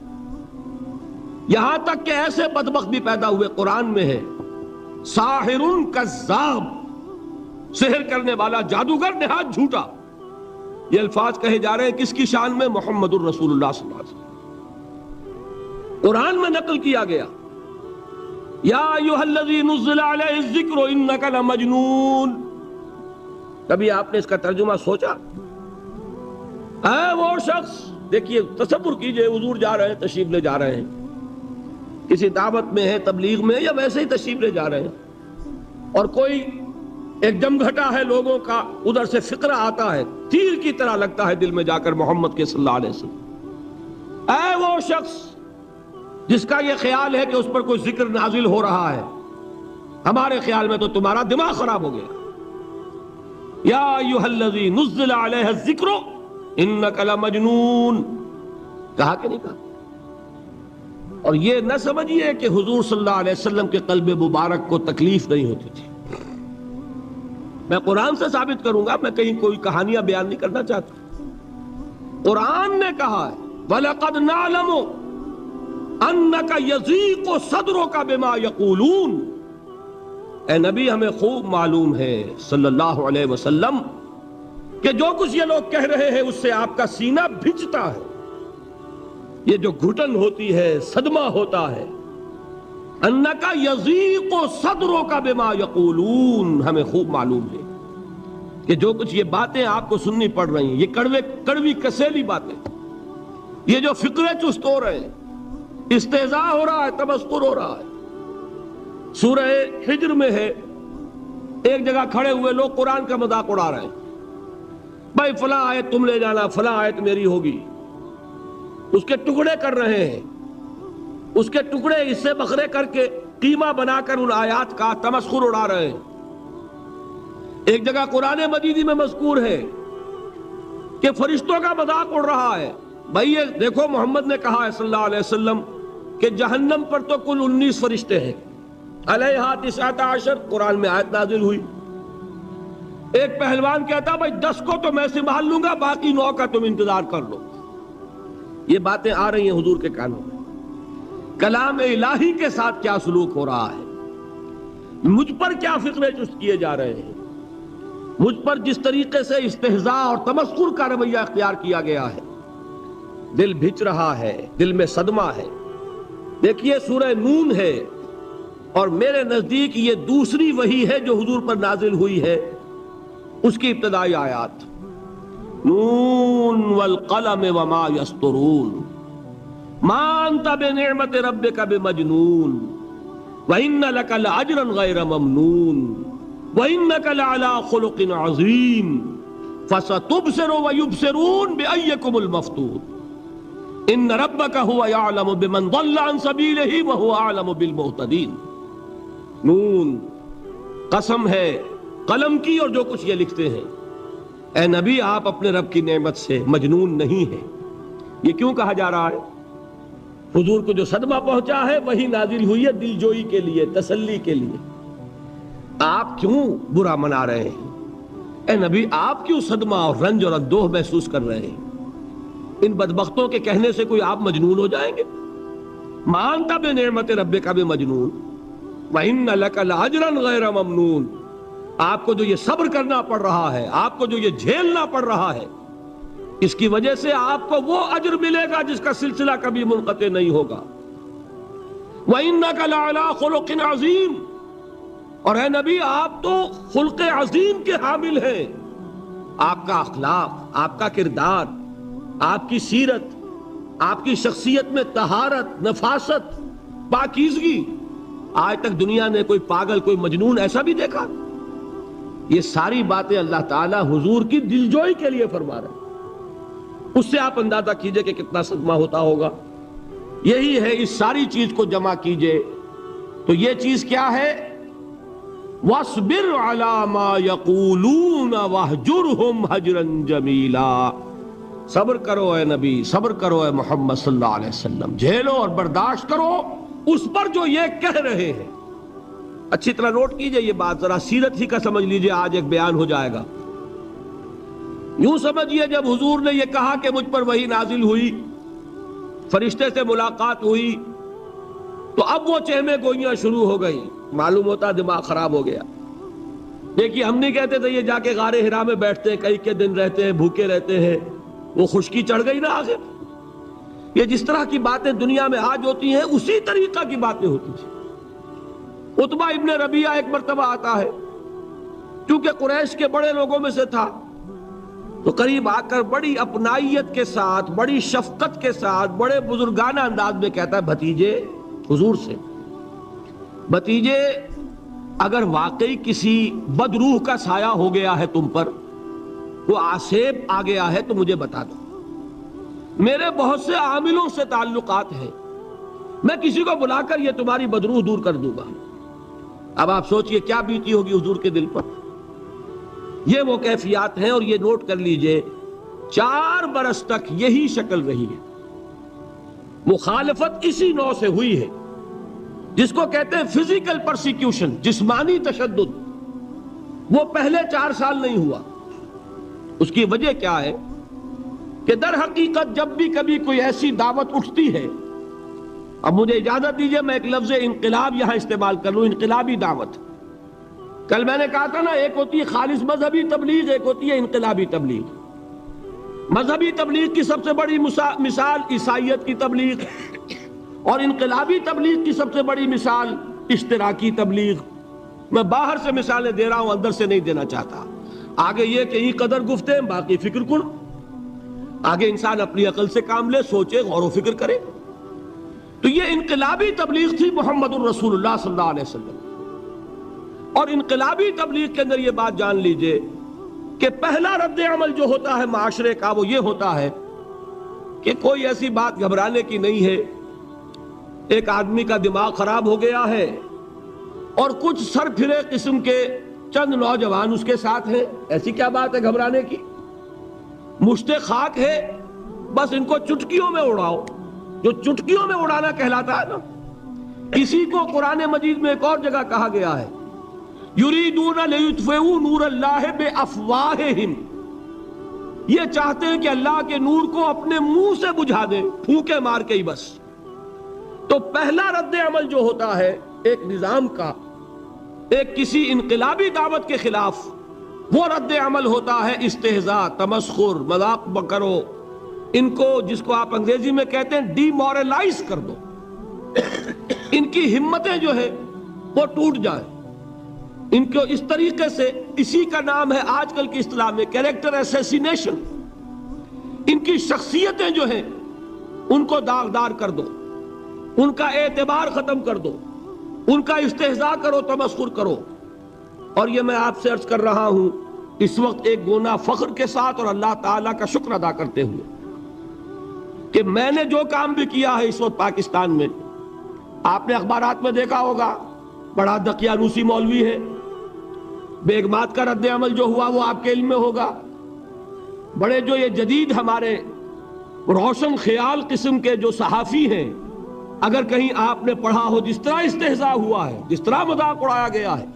یہاں تک کہ ایسے بدبخت بھی پیدا ہوئے، قرآن میں ہے ساحر کذاب، سحر کرنے والا جادوگر نہایت جھوٹا. یہ الفاظ کہے جا رہے ہیں کس کی شان میں؟ محمد الرسول اللہ صلی اللہ علیہ وسلم. قرآن میں نقل کیا گیا یا ایھا الذی نزل علیہ الذکر انک لمجنون. کبھی آپ نے اس کا ترجمہ سوچا؟ اے وہ شخص، دیکھیے تصور کیجئے حضور جا رہے ہیں، تشریف لے جا رہے ہیں، کسی دعوت میں ہے، تبلیغ میں، یا ویسے ہی تشریف لے جا رہے ہیں، اور کوئی ایک جمگھٹا ہے لوگوں کا، ادھر سے فقرہ آتا ہے، تیر کی طرح لگتا ہے دل میں جا کر محمد کے صلی اللہ علیہ وسلم. اے وہ شخص جس کا یہ خیال ہے کہ اس پر کوئی ذکر نازل ہو رہا ہے، ہمارے خیال میں تو تمہارا دماغ خراب ہو گیا. یا ایھا الذی نزل علیہ الذکر انک لمجنون. کہا کہ نہیں کہا؟ اور یہ نہ سمجھیے کہ حضور صلی اللہ علیہ وسلم کے قلب مبارک کو تکلیف نہیں ہوتی تھی. میں قرآن سے ثابت کروں گا، میں کہیں کوئی کہانیاں بیان نہیں کرنا چاہتا. قرآن نے کہا ہے وَلَقَدْ نَعْلَمُ أَنَّكَ يَضِيقُ صَدْرُكَ بِمَا يَقُولُونَ. اے نبی ہمیں خوب معلوم ہے صلی اللہ علیہ وسلم کہ جو کچھ یہ لوگ کہہ رہے ہیں اس سے آپ کا سینہ بھجتا ہے. یہ جو گھٹن ہوتی ہے، صدمہ ہوتا ہے. انَّكَ يَضِيقُ صَدْرُكَ بِمَا يَقُولُونَ. ہمیں خوب معلوم ہے کہ جو کچھ یہ باتیں آپ کو سننی پڑ رہی ہیں، یہ کڑوی کسیلی باتیں، یہ جو فقرے چست ہو رہے ہیں، استہزاء ہو رہا ہے، تمسخر ہو رہا ہے. سورہ حجر میں ہے، ایک جگہ کھڑے ہوئے لوگ قرآن کا مذاق اڑا رہے ہیں. بھائی فلاں آیت تم لے جانا، فلاں آیت میری ہوگی. اس کے ٹکڑے کر رہے ہیں، اس کے ٹکڑے حصے بکھرے کر کے قیمہ بنا کر ان آیات کا تمسخر اڑا رہے ہیں. ایک جگہ قرآن مجیدی میں مذکور ہے کہ فرشتوں کا مذاق اڑ رہا ہے. بھائی یہ دیکھو محمد نے کہا ہے صلی اللہ علیہ وسلم کہ جہنم پر تو کل 19 فرشتے ہیں، علیہا 19 قرآن میں آیت نازل ہوئی. ایک پہلوان کہتا بھائی 10 کو تو میں سنبھال لوں گا، باقی 9 کا تم انتظار کر لو. یہ باتیں آ رہی ہیں حضور کے کانوں میں. کلام الہی کے ساتھ کیا سلوک ہو رہا ہے، مجھ پر کیا فقرے چست کیے جا رہے ہیں، مجھ پر جس طریقے سے استہزاء اور تمسخر کا رویہ اختیار کیا گیا ہے. دل بھج رہا ہے، دل میں صدمہ ہے. دیکھیے سورہ نون ہے، اور میرے نزدیک یہ دوسری وحی ہے جو حضور پر نازل ہوئی ہے. اس کی ابتدائی آیات نون والقلم وما یسطرون ما انت بنعمت ربک بمجنون وان لک لاجرا غیر ممنون وانک لعلی خلق عظیم فستبصر ویبصرون بأیکم المفتون ان ربک هو یعلم بمن ضل عن سبیلہ وهو اعلم بالمہتدین. نون قسم ہے قلم کی اور جو کچھ یہ لکھتے ہیں. اے نبی آپ اپنے رب کی نعمت سے مجنون نہیں ہیں. یہ کیوں کہا جا رہا ہے؟ حضور کو جو صدمہ پہنچا ہے وہی نازل ہوئی ہے دل جوئی کے لیے، تسلی کے لیے. آپ کیوں برا منا رہے ہیں؟ اے نبی آپ کیوں صدمہ اور رنج اور اندوہ محسوس کر رہے ہیں؟ ان بدبختوں کے کہنے سے کوئی آپ مجنون ہو جائیں گے؟ مانتا بے نعمت رب کا بے مجنون وَإِنَّ لَكَ لَأَجْرًا غَيْرَ مَمْنُونَ. آپ کو جو یہ صبر کرنا پڑ رہا ہے، آپ کو جو یہ جھیلنا پڑ رہا ہے، اس کی وجہ سے آپ کو وہ اجر ملے گا جس کا سلسلہ کبھی منقطع نہیں ہوگا. وَإِنَّكَ لَعَلَىٰ خُلُقٍ عَظِيمٍ. اور اے نبی آپ تو خلق عظیم کے حامل ہیں. آپ کا اخلاق، آپ کا کردار، آپ کی سیرت، آپ کی شخصیت میں طہارت، نفاست، پاکیزگی، آج تک دنیا نے کوئی پاگل، کوئی مجنون ایسا بھی دیکھا؟ یہ ساری باتیں اللہ تعالیٰ حضور کی دلجوئی کے لیے فرما رہے ہیں. اس سے آپ اندازہ کیجئے کہ کتنا صدمہ ہوتا ہوگا. یہی ہے، اس ساری چیز کو جمع کیجئے تو یہ چیز کیا ہے؟ وَاصْبِرْ عَلَىٰ مَا يَقُولُونَ وَاهْجُرْهُمْ هَجْرًا جَمِيلًا. صبر کرو اے نبی، صبر کرو اے محمد صلی اللہ علیہ وسلم، جھیلو اور برداشت کرو اس پر جو یہ کہہ رہے ہیں. اچھی طرح نوٹ کیجئے یہ بات، ذرا سیرت ہی کا سمجھ لیجئے، آج ایک بیان ہو جائے گا. یوں سمجھیے جب حضور نے یہ کہا کہ مجھ پر وحی نازل ہوئی، فرشتے سے ملاقات ہوئی، تو اب وہ چہمے گوئیاں شروع ہو گئی. معلوم ہوتا دماغ خراب ہو گیا. دیکھیے ہم نہیں کہتے تھے یہ جا کے غار حرا میں بیٹھتے ہیں، کئی کے دن رہتے ہیں، بھوکے رہتے ہیں، وہ خشکی چڑھ گئی نا آخر. یہ جس طرح کی باتیں دنیا میں آج ہوتی ہیں اسی طریقہ کی باتیں ہوتی تھیں. عتبہ ابن ربیعہ ایک مرتبہ آتا ہے، کیونکہ قریش کے بڑے لوگوں میں سے تھا، تو قریب آ کر بڑی اپنائیت کے ساتھ، بڑی شفقت کے ساتھ، بڑے بزرگانہ انداز میں کہتا ہے بھتیجے، حضور سے، بھتیجے اگر واقعی کسی بدروح کا سایہ ہو گیا ہے تم پر، وہ آسیب آ گیا ہے تو مجھے بتا دو. میرے بہت سے عاملوں سے تعلقات ہیں، میں کسی کو بلا کر یہ تمہاری بدروح دور کر دوں گا. اب آپ سوچئے کیا بیتی ہوگی حضور کے دل پر. یہ وہ کیفیات ہیں، اور یہ نوٹ کر لیجئے 4 برس تک یہی شکل رہی ہے. مخالفت اسی نوع سے ہوئی ہے جس کو کہتے ہیں فزیکل پرسیکیوشن، جسمانی تشدد، وہ پہلے 4 سال نہیں ہوا۔ اس کی وجہ کیا ہے کہ در حقیقت جب بھی کبھی کوئی ایسی دعوت اٹھتی ہے، اب مجھے اجازت دیجئے میں ایک لفظ انقلاب یہاں استعمال کر لوں، انقلابی دعوت۔ کل میں نے کہا تھا نا، ایک ہوتی ہے خالص مذہبی تبلیغ، ایک ہوتی ہے انقلابی تبلیغ۔ مذہبی تبلیغ کی سب سے بڑی مثال عیسائیت کی تبلیغ، اور انقلابی تبلیغ کی سب سے بڑی مثال اشتراکی تبلیغ۔ میں باہر سے مثالیں دے رہا ہوں، اندر سے نہیں دینا چاہتا۔ آگے یہ کہ یہ قدر گفتے باقی فکر کن، آگے انسان اپنی عقل سے کام لے، سوچے، غور و فکر کرے۔ تو یہ انقلابی تبلیغ تھی محمد الرسول اللہ صلی اللہ علیہ وسلم۔ اور انقلابی تبلیغ کے اندر یہ بات جان لیجئے کہ پہلا رد عمل جو ہوتا ہے معاشرے کا وہ یہ ہوتا ہے کہ کوئی ایسی بات گھبرانے کی نہیں ہے، ایک آدمی کا دماغ خراب ہو گیا ہے اور کچھ سر پھرے قسم کے چند نوجوان اس کے ساتھ ہیں، ایسی کیا بات ہے گھبرانے کی؟ مشت خاک ہے، بس ان کو چٹکیوں میں اڑاؤ۔ جو چٹکیوں میں اڑانا کہلاتا ہے نا، اسی کو قرآن مجید میں ایک اور جگہ کہا گیا ہے، یریدون لیطفئوا نور اللہ بافواہہم، یہ چاہتے ہیں کہ اللہ کے نور کو اپنے منہ سے بجھا دیں، پھونکے مار کے ہی بس۔ تو پہلا رد عمل جو ہوتا ہے ایک نظام کا، ایک کسی انقلابی دعوت کے خلاف، وہ رد عمل ہوتا ہے استہزاء، تمسخر، مذاق کرو، ان کو جس کو آپ انگریزی میں کہتے ہیں ڈی مورلائز کر دو، ان کی ہمتیں جو ہے وہ ٹوٹ جائیں، ان کو اس طریقے سے، اسی کا نام ہے آج کل کی اصطلاح میں کیریکٹر اسیسینیشن، ان کی شخصیتیں جو ہیں ان کو داغدار کر دو، ان کا اعتبار ختم کر دو، ان کا استہزاء کرو، تمسخر کرو۔ اور یہ میں آپ سے عرض کر رہا ہوں اس وقت ایک گونا فخر کے ساتھ اور اللہ تعالیٰ کا شکر ادا کرتے ہوئے کہ میں نے جو کام بھی کیا ہے اس وقت پاکستان میں، آپ نے اخبارات میں دیکھا ہوگا، بڑا دقیانوسی مولوی ہے، بیگمات کا رد عمل جو ہوا وہ آپ کے علم میں ہوگا، بڑے جو یہ جدید ہمارے روشن خیال قسم کے جو صحافی ہیں، اگر کہیں آپ نے پڑھا ہو جس طرح استہزاء ہوا ہے، جس طرح مذاق اڑایا گیا ہے،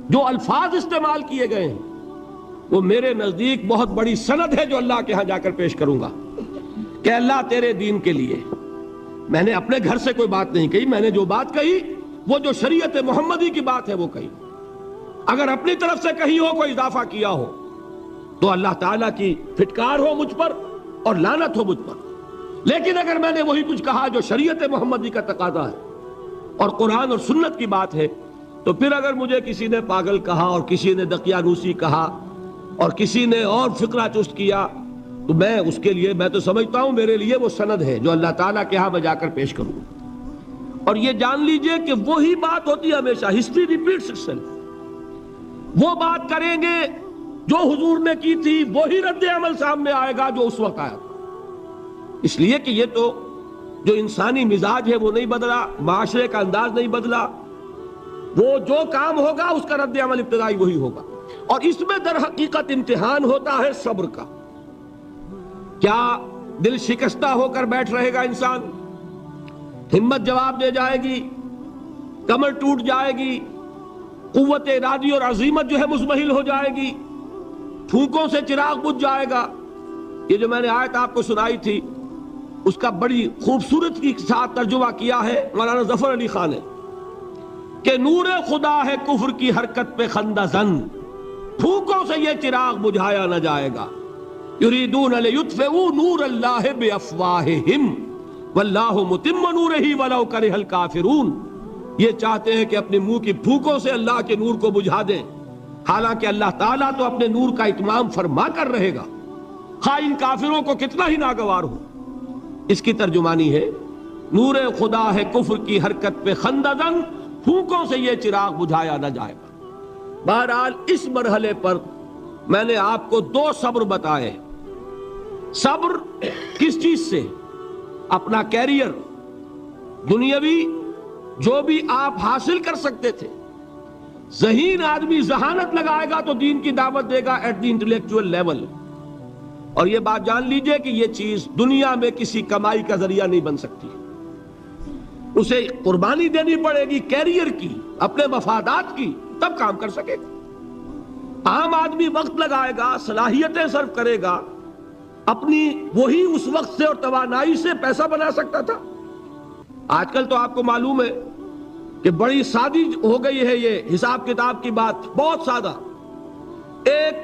جو الفاظ استعمال کیے گئے ہیں، وہ میرے نزدیک بہت بڑی سند ہے جو اللہ کے ہاں جا کر پیش کروں گا کہ اللہ تیرے دین کے لیے۔ میں نے اپنے گھر سے کوئی بات نہیں کہی، میں نے جو بات کہی وہ جو شریعت محمدی کی بات ہے وہ کہی۔ اگر اپنی طرف سے کہیں ہو کوئی اضافہ کیا ہو تو اللہ تعالیٰ کی پھٹکار ہو مجھ پر اور لعنت ہو مجھ پر، لیکن اگر میں نے وہی کچھ کہا جو شریعت محمدی کا تقاضا ہے اور قرآن اور سنت کی بات ہے، تو پھر اگر مجھے کسی نے پاگل کہا اور کسی نے دقیانوسی کہا اور کسی نے اور فقرہ چست کیا، تو میں اس کے لیے، میں تو سمجھتا ہوں میرے لیے وہ سند ہے جو اللہ تعالیٰ کے ہاں میں جا کر پیش کروں۔ اور یہ جان لیجئے کہ وہی بات ہوتی ہے ہمیشہ، ہسٹری ریپیٹس اٹسیلف۔ وہ بات کریں گے جو حضور نے کی تھی، وہی رد عمل سامنے آئے گا جو اس وقت آیا تھا۔ اس لیے کہ یہ تو جو انسانی مزاج ہے وہ نہیں بدلا، معاشرے کا انداز نہیں بدلا، وہ جو کام ہوگا اس کا رد عمل ابتدائی وہی ہوگا۔ اور اس میں در حقیقت امتحان ہوتا ہے صبر کا۔ کیا دل شکستہ ہو کر بیٹھ رہے گا انسان؟ ہمت جواب دے جائے گی، کمر ٹوٹ جائے گی، قوت ارادی اور عزیمت جو ہے مزمحل ہو جائے گی، پھونکوں سے چراغ بجھ جائے گا۔ یہ جو میں نے آیت آپ کو سنائی تھی اس کا بڑی خوبصورت کے ساتھ ترجمہ کیا ہے مولانا ظفر علی خان نے کہ نور خدا ہے کفر کی حرکت پہ خندہ زن، پھونکوں سے یہ چراغ بجھایا نہ جائے گا۔ یریدون لیطفئوا نور اللہ بافواہہم واللہ متم نورہ ولو کرہ الکافرون، یہ چاہتے ہیں کہ اپنے منہ کی پھونکوں سے اللہ کے نور کو بجھا دیں، حالانکہ اللہ تعالیٰ تو اپنے نور کا اتمام فرما کر رہے گا، خواہ ان کافروں کو کتنا ہی ناگوار ہو۔ اس کی ترجمانی ہے نور خدا ہے کفر کی حرکت پہ خندہ زن، پھونکوں سے یہ چراغ بجھایا نہ جائے گا۔ بہرحال اس مرحلے پر میں نے آپ کو 2 صبر بتائے۔ صبر کس چیز سے؟ اپنا کیریئر دنیاوی جو بھی آپ حاصل کر سکتے تھے، ذہین آدمی ذہانت لگائے گا تو دین کی دعوت دے گا ایٹ دی انٹلیکچوئل لیول، اور یہ بات جان لیجئے کہ یہ چیز دنیا میں کسی کمائی کا ذریعہ نہیں بن سکتی، اسے قربانی دینی پڑے گی کیریئر کی، اپنے مفادات کی، تب کام کر سکے گا۔ عام آدمی وقت لگائے گا، صلاحیتیں صرف کرے گا، اپنی وہی اس وقت سے اور توانائی سے پیسہ بنا سکتا تھا۔ آج کل تو آپ کو معلوم ہے کہ بڑی سادی ہو گئی ہے یہ حساب کتاب کی بات، بہت سادہ۔ ایک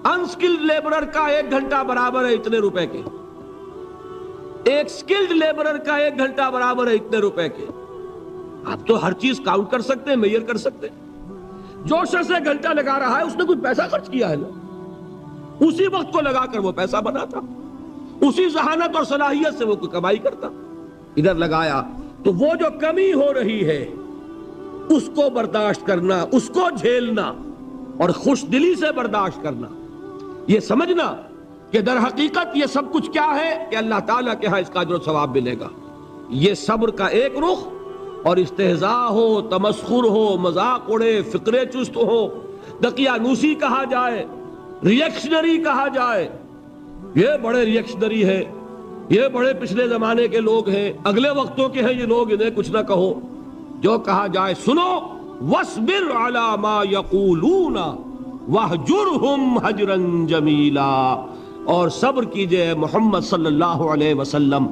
انسکلڈ لیبرر کا 1 گھنٹہ برابر ہے اتنے روپے کے، ایک سکلڈ لیبرر کا 1 گھنٹہ برابر ہے اتنے روپے کے۔ آپ تو ہر چیز کاؤنٹ کر سکتے ہیں، میئر کر سکتے ہیں۔ جو شخص 1 گھنٹہ لگا رہا ہے اس نے کوئی پیسہ خرچ کیا ہے نا، اسی وقت کو لگا کر وہ پیسہ بناتا، اسی ذہانت اور صلاحیت سے وہ کوئی کمائی کرتا۔ ادھر لگایا تو وہ جو کمی ہو رہی ہے اس کو برداشت کرنا، اس کو جھیلنا اور خوش دلی سے برداشت کرنا، یہ سمجھنا کہ در حقیقت یہ سب کچھ کیا ہے کہ اللہ تعالیٰ کے ہاں اس کا اجر و ثواب ملے گا۔ یہ صبر کا ایک رخ، اور استہزاء ہو، تمسخر ہو، مذاق اڑے، فقرے چست ہو، دقیانوسی کہا جائے، ریئیکشنری کہا جائے، یہ بڑے ریئیکشنری ہے، یہ بڑے پچھلے زمانے کے لوگ ہیں، اگلے وقتوں کے ہیں یہ لوگ، انہیں کچھ نہ کہو۔ جو کہا جائے سنو، وَاصْبِرْ عَلَى مَا يَقُولُونَ وَاهْجُرْهُمْ هَجْرًا جَمِيلًا، اور صبر کیجئے محمد صلی اللہ علیہ وسلم۔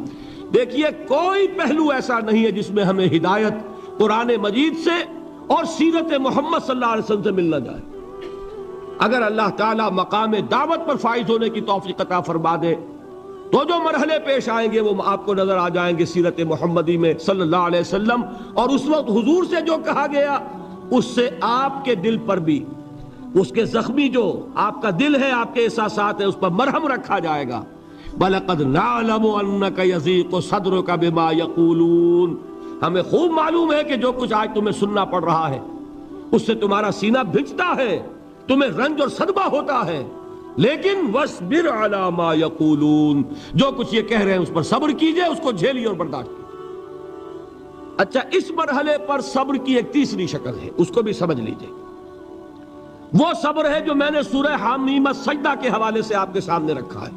دیکھیے کوئی پہلو ایسا نہیں ہے جس میں ہمیں ہدایت قرآن مجید سے اور سیرت محمد صلی اللہ علیہ وسلم سے مل نہ جائے۔ اگر اللہ تعالیٰ مقام دعوت پر فائز ہونے کی توفیق عطا فرما دے تو جو مرحلے پیش آئیں گے وہ آپ کو نظر آ جائیں گے سیرت محمدی میں صلی اللہ علیہ وسلم، اور اس وقت حضور سے جو کہا گیا اس سے آپ کے دل پر بھی، اس کے زخمی جو آپ کا دل ہے، آپ کے احساسات ہیں، اس پر مرہم رکھا جائے گا۔ وَلَقَدْ نَعْلَمُ أَنَّكَ يَضِيقُ صَدْرُكَ بِمَا يَقُولُونَ، ہمیں خوب معلوم ہے کہ جو کچھ آج تمہیں سننا پڑ رہا ہے اس سے تمہارا سینہ بھجتا ہے، تمہیں رنج اور صدمہ ہوتا ہے، لیکن وَاصْبِرْ عَلَى مَا يَقُولُونَ، جو کچھ یہ کہہ رہے ہیں اس پر صبر کیجئے، اس کو جھیلیے اور برداشت کیجئے۔ اچھا، اس مرحلے پر صبر کی ایک تیسری شکل ہے، اس کو بھی سمجھ لیجئے۔ وہ صبر ہے جو میں نے سورہ حامیم السجدہ کے حوالے سے آپ کے سامنے رکھا ہے۔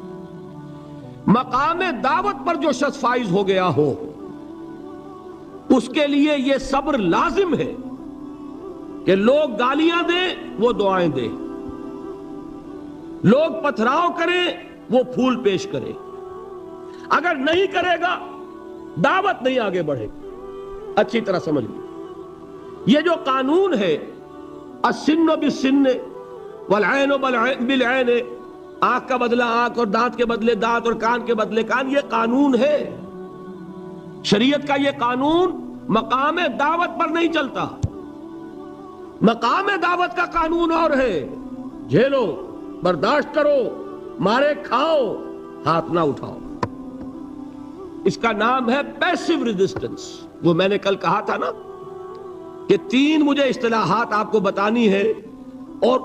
مقام دعوت پر جو شخص فائز ہو گیا ہو اس کے لیے یہ صبر لازم ہے کہ لوگ گالیاں دیں وہ دعائیں دیں، لوگ پتھراؤ کریں وہ پھول پیش کرے، اگر نہیں کرے گا دعوت نہیں آگے بڑھے گی۔ اچھی طرح سمجھ لیں، یہ جو قانون ہے السن بالسن والعین بالعین، آنکھ کا بدلہ آنکھ اور دانت کے بدلے دانت اور کان کے بدلے کان، یہ قانون ہے شریعت کا۔ یہ قانون مقام دعوت پر نہیں چلتا، مقام دعوت کا قانون اور ہے، جھیلو، برداشت کرو، مارے کھاؤ، ہاتھ نہ اٹھاؤ۔ اس کا نام ہے پیسو ریزسٹنس۔ وہ میں نے کل کہا تھا نا کہ 3 مجھے اصطلاحات آپ کو بتانی ہے اور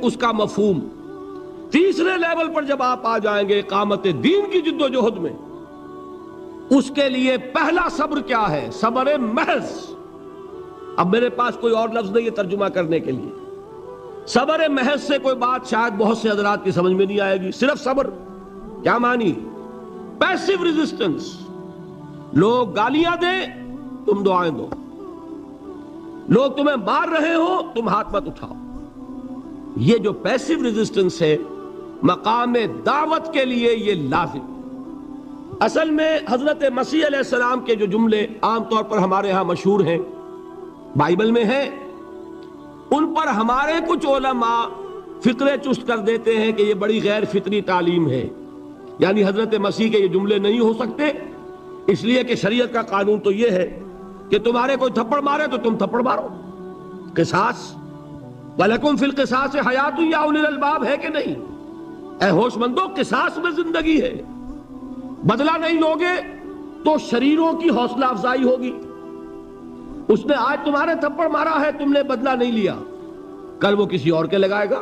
اس کا مفہوم۔ تیسرے لیول پر جب آپ آ جائیں گے اقامت دین کی جد و جہد میں، اس کے لیے پہلا صبر کیا ہے؟ صبر محض۔ اب میرے پاس کوئی اور لفظ نہیں ہے ترجمہ کرنے کے لیے۔ صبر محض سے کوئی بات شاید بہت سے حضرات کی سمجھ میں نہیں آئے گی۔ صرف صبر کیا معنی؟ پیسو ریزسٹنس، لوگ گالیاں دیں تم دعائیں دو، لوگ تمہیں مار رہے ہو تم ہاتھ مت اٹھاؤ۔ یہ جو پیسو ریزسٹنس ہے مقام دعوت کے لیے یہ لازم۔ اصل میں حضرت مسیح علیہ السلام کے جو جملے عام طور پر ہمارے ہاں مشہور ہیں، بائبل میں ہیں، ان پر ہمارے کچھ علماء فقرے چست کر دیتے ہیں کہ یہ بڑی غیر فطری تعلیم ہے، یعنی حضرت مسیح کے یہ جملے نہیں ہو سکتے، اس لیے کہ شریعت کا قانون تو یہ ہے کہ تمہارے کوئی تھپڑ مارے تو تم تھپڑ مارو۔ قصاص، وَلَكُمْ فِي الْقِصَاصِ حَيَاةٌ يَا أُولِي الْأَلْبَابِ، ہے کہ نہیں؟ اے ہوش مندو، قصاص میں زندگی ہے، بدلہ نہیں لوگے تو شریروں کی حوصلہ افزائی ہوگی۔ اس نے آج تمہارے تھپڑ مارا ہے، تم نے بدلہ نہیں لیا، کل وہ کسی اور کے لگائے گا،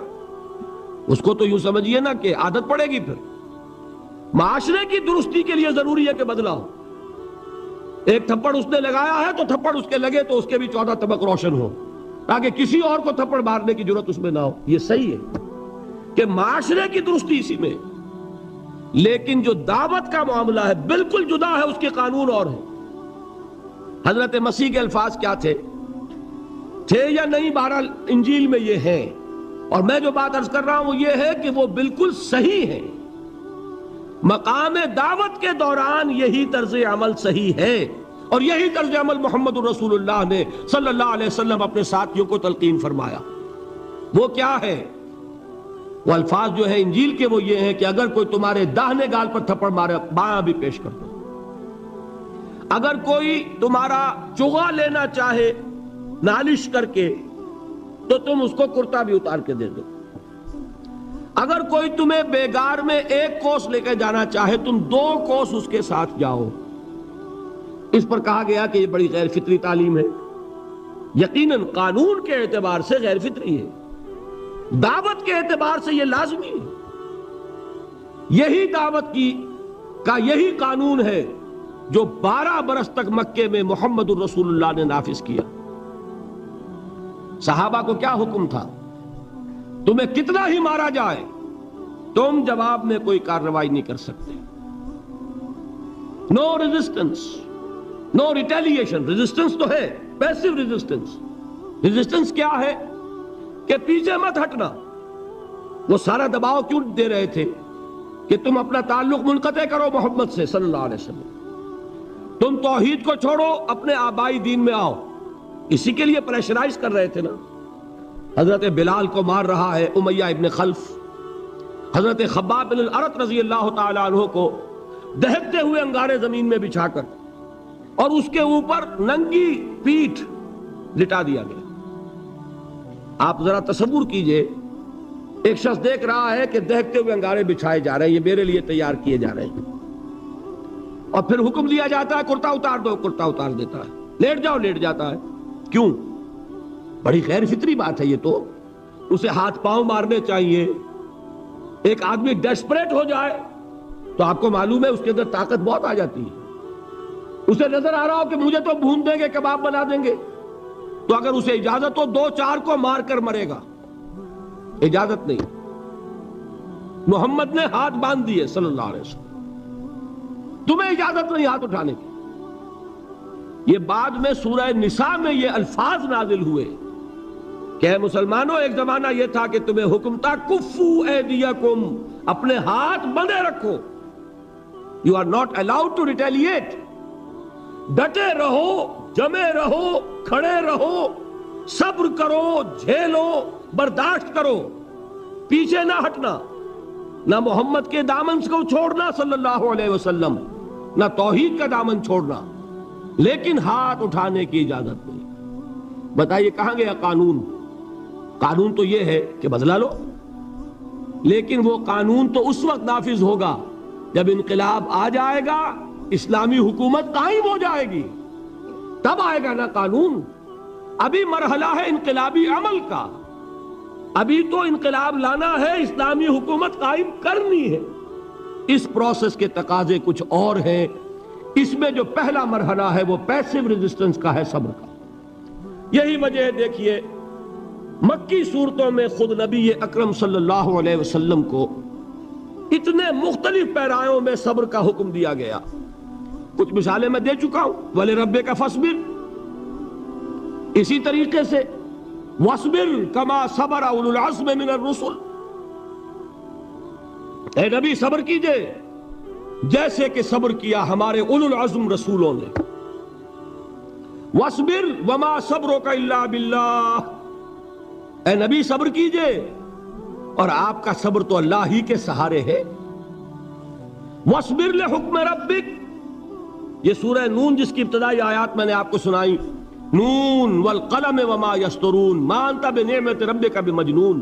اس کو تو یوں سمجھیے نا کہ عادت پڑے گی۔ پھر معاشرے کی درستی کے لیے ضروری ہے کہ بدلہ ہو۔ ایک تھپڑ اس نے لگایا ہے تو تھپڑ اس کے لگے تو اس کے بھی 14 طبق روشن ہو، تاکہ کسی اور کو تھپڑ مارنے کی ضرورت اس میں نہ ہو۔ یہ صحیح ہے کہ معاشرے کی درستی اسی میں، لیکن جو دعوت کا معاملہ ہے بالکل جدا ہے، اس کے قانون اور ہیں۔ حضرت مسیح کے الفاظ کیا تھے یا نہیں، بہرحال انجیل میں یہ ہے، اور میں جو بات عرض کر رہا ہوں وہ یہ ہے کہ وہ بالکل صحیح ہے۔ مقام دعوت کے دوران یہی طرز عمل صحیح ہے، اور یہی طرز عمل محمد رسول اللہ نے صلی اللہ علیہ وسلم اپنے ساتھیوں کو تلقین فرمایا۔ وہ کیا ہے؟ وہ الفاظ جو ہے انجیل کے وہ یہ ہیں کہ اگر کوئی تمہارے داہنے گال پر تھپڑ مارے بایاں بھی پیش کر دو، اگر کوئی تمہارا چغا لینا چاہے نالش کر کے تو تم اس کو کرتا بھی اتار کے دے دو، اگر کوئی تمہیں بیگار میں 1 کوس لے کے جانا چاہے تم 2 کوس اس کے ساتھ جاؤ۔ اس پر کہا گیا کہ یہ بڑی غیر فطری تعلیم ہے، یقیناً قانون کے اعتبار سے غیر فطری ہے، دعوت کے اعتبار سے یہ لازمی ہے۔ یہی دعوت کا یہی قانون ہے جو 12 برس تک مکے میں محمد الرسول اللہ نے نافذ کیا۔ صحابہ کو کیا حکم تھا؟ تمہیں کتنا ہی مارا جائے تم جواب میں کوئی کارروائی نہیں کر سکتے۔ نو ریزسٹنس، نو ریٹیلیشن۔ ریزسٹنس تو ہے، پیسو ریزسٹنس۔ ریزسٹنس کیا ہے؟ کہ پیچھے مت ہٹنا۔ وہ سارا دباؤ کیوں دے رہے تھے کہ تم اپنا تعلق منقطع کرو محمد سے صلی اللہ علیہ وسلم، تم توحید کو چھوڑو، اپنے آبائی دین میں آؤ۔ اسی کے لیے پریشرائز کر رہے تھے نا۔ حضرت بلال کو مار رہا ہے امیہ ابن خلف، حضرت خباب بن الارت رضی اللہ تعالی عنہ کو دہکتے ہوئے انگارے زمین میں بچھا کر اور اس کے اوپر ننگی پیٹھ لٹا دیا گیا۔ آپ ذرا تصور کیجئے، ایک شخص دیکھ رہا ہے کہ دہکتے ہوئے انگارے بچھائے جا رہے ہیں، یہ میرے لیے تیار کیے جا رہے ہیں، اور پھر حکم دیا جاتا ہے کرتا اتار دو، کرتا اتار دیتا ہے، لیٹ جاؤ، لیٹ جاتا ہے۔ کیوں؟ بڑی غیر فطری بات ہے یہ تو۔ اسے ہاتھ پاؤں مارنے چاہیے۔ ایک آدمی ڈیسپریٹ ہو جائے تو آپ کو معلوم ہے اس کے اندر طاقت بہت آ جاتی ہے۔ اسے نظر آ رہا ہو کہ مجھے تو بھون دیں گے، کباب بنا دیں گے، تو اگر اسے اجازت ہو 2-4 کو مار کر مرے گا۔ اجازت نہیں۔ محمد نے ہاتھ باندھ دیے صلی اللہ علیہ وسلم، تمہیں اجازت نہیں ہاتھ اٹھانے کی۔ یہ بعد میں سورہ نساء میں یہ الفاظ نازل ہوئے کہ اے مسلمانوں، ایک زمانہ یہ تھا کہ تمہیں حکم تھا کفو ایدیکم، اپنے ہاتھ بندھے رکھو، you are not allowed to retaliate. ڈٹے رہو، جمے رہو، کھڑے رہو، صبر کرو، جھیلو، برداشت کرو، پیچھے نہ ہٹنا، نہ محمد کے دامن کو چھوڑنا صلی اللہ علیہ وسلم، نہ توحید کا دامن چھوڑنا، لیکن ہاتھ اٹھانے کی اجازت نہیں۔ بتائیے کہاں گیا قانون؟ قانون تو یہ ہے کہ بدلہ لو، لیکن وہ قانون تو اس وقت نافذ ہوگا جب انقلاب آ جائے گا، اسلامی حکومت قائم ہو جائے گی، تب آئے گا نا قانون۔ ابھی مرحلہ ہے انقلابی عمل کا، ابھی تو انقلاب لانا ہے، اسلامی حکومت قائم کرنی ہے۔ اس پروسیس کے تقاضے کچھ اور ہیں۔ اس میں جو پہلا مرحلہ ہے وہ پیسو ریزسٹنس کا ہے، صبر کا۔ یہی وجہ ہے، دیکھیے مکی صورتوں میں خود نبی اکرم صلی اللہ علیہ وسلم کو اتنے مختلف پیرایوں میں صبر کا حکم دیا گیا۔ کچھ مثالیں میں دے چکا ہوں، وَلِرَبِّكَ فَاصْبِرْ، اسی طریقے سے وَاصْبِرْ كَمَا صَبَرَ أُولُو الْعَزْمِ مِنَ الرُّسُلِ، اے نبی صبر کیجئے جیسے کہ صبر کیا ہمارے اولو العزم رسولوں نے۔ وَاصْبِرْ وَمَا صَبْرُكَ إِلَّا بِاللَّهِ، اے نبی صبر کیجئے، اور آپ کا صبر تو اللہ ہی کے سہارے ہے۔ وَاصْبِرْ لِحُکْمِ رَبِّكَ، یہ سورہ نون جس کی ابتدائی آیات میں نے آپ کو سنائی، نون والقلم وما یسطرون ما انت بنعمت ربک بمجنون،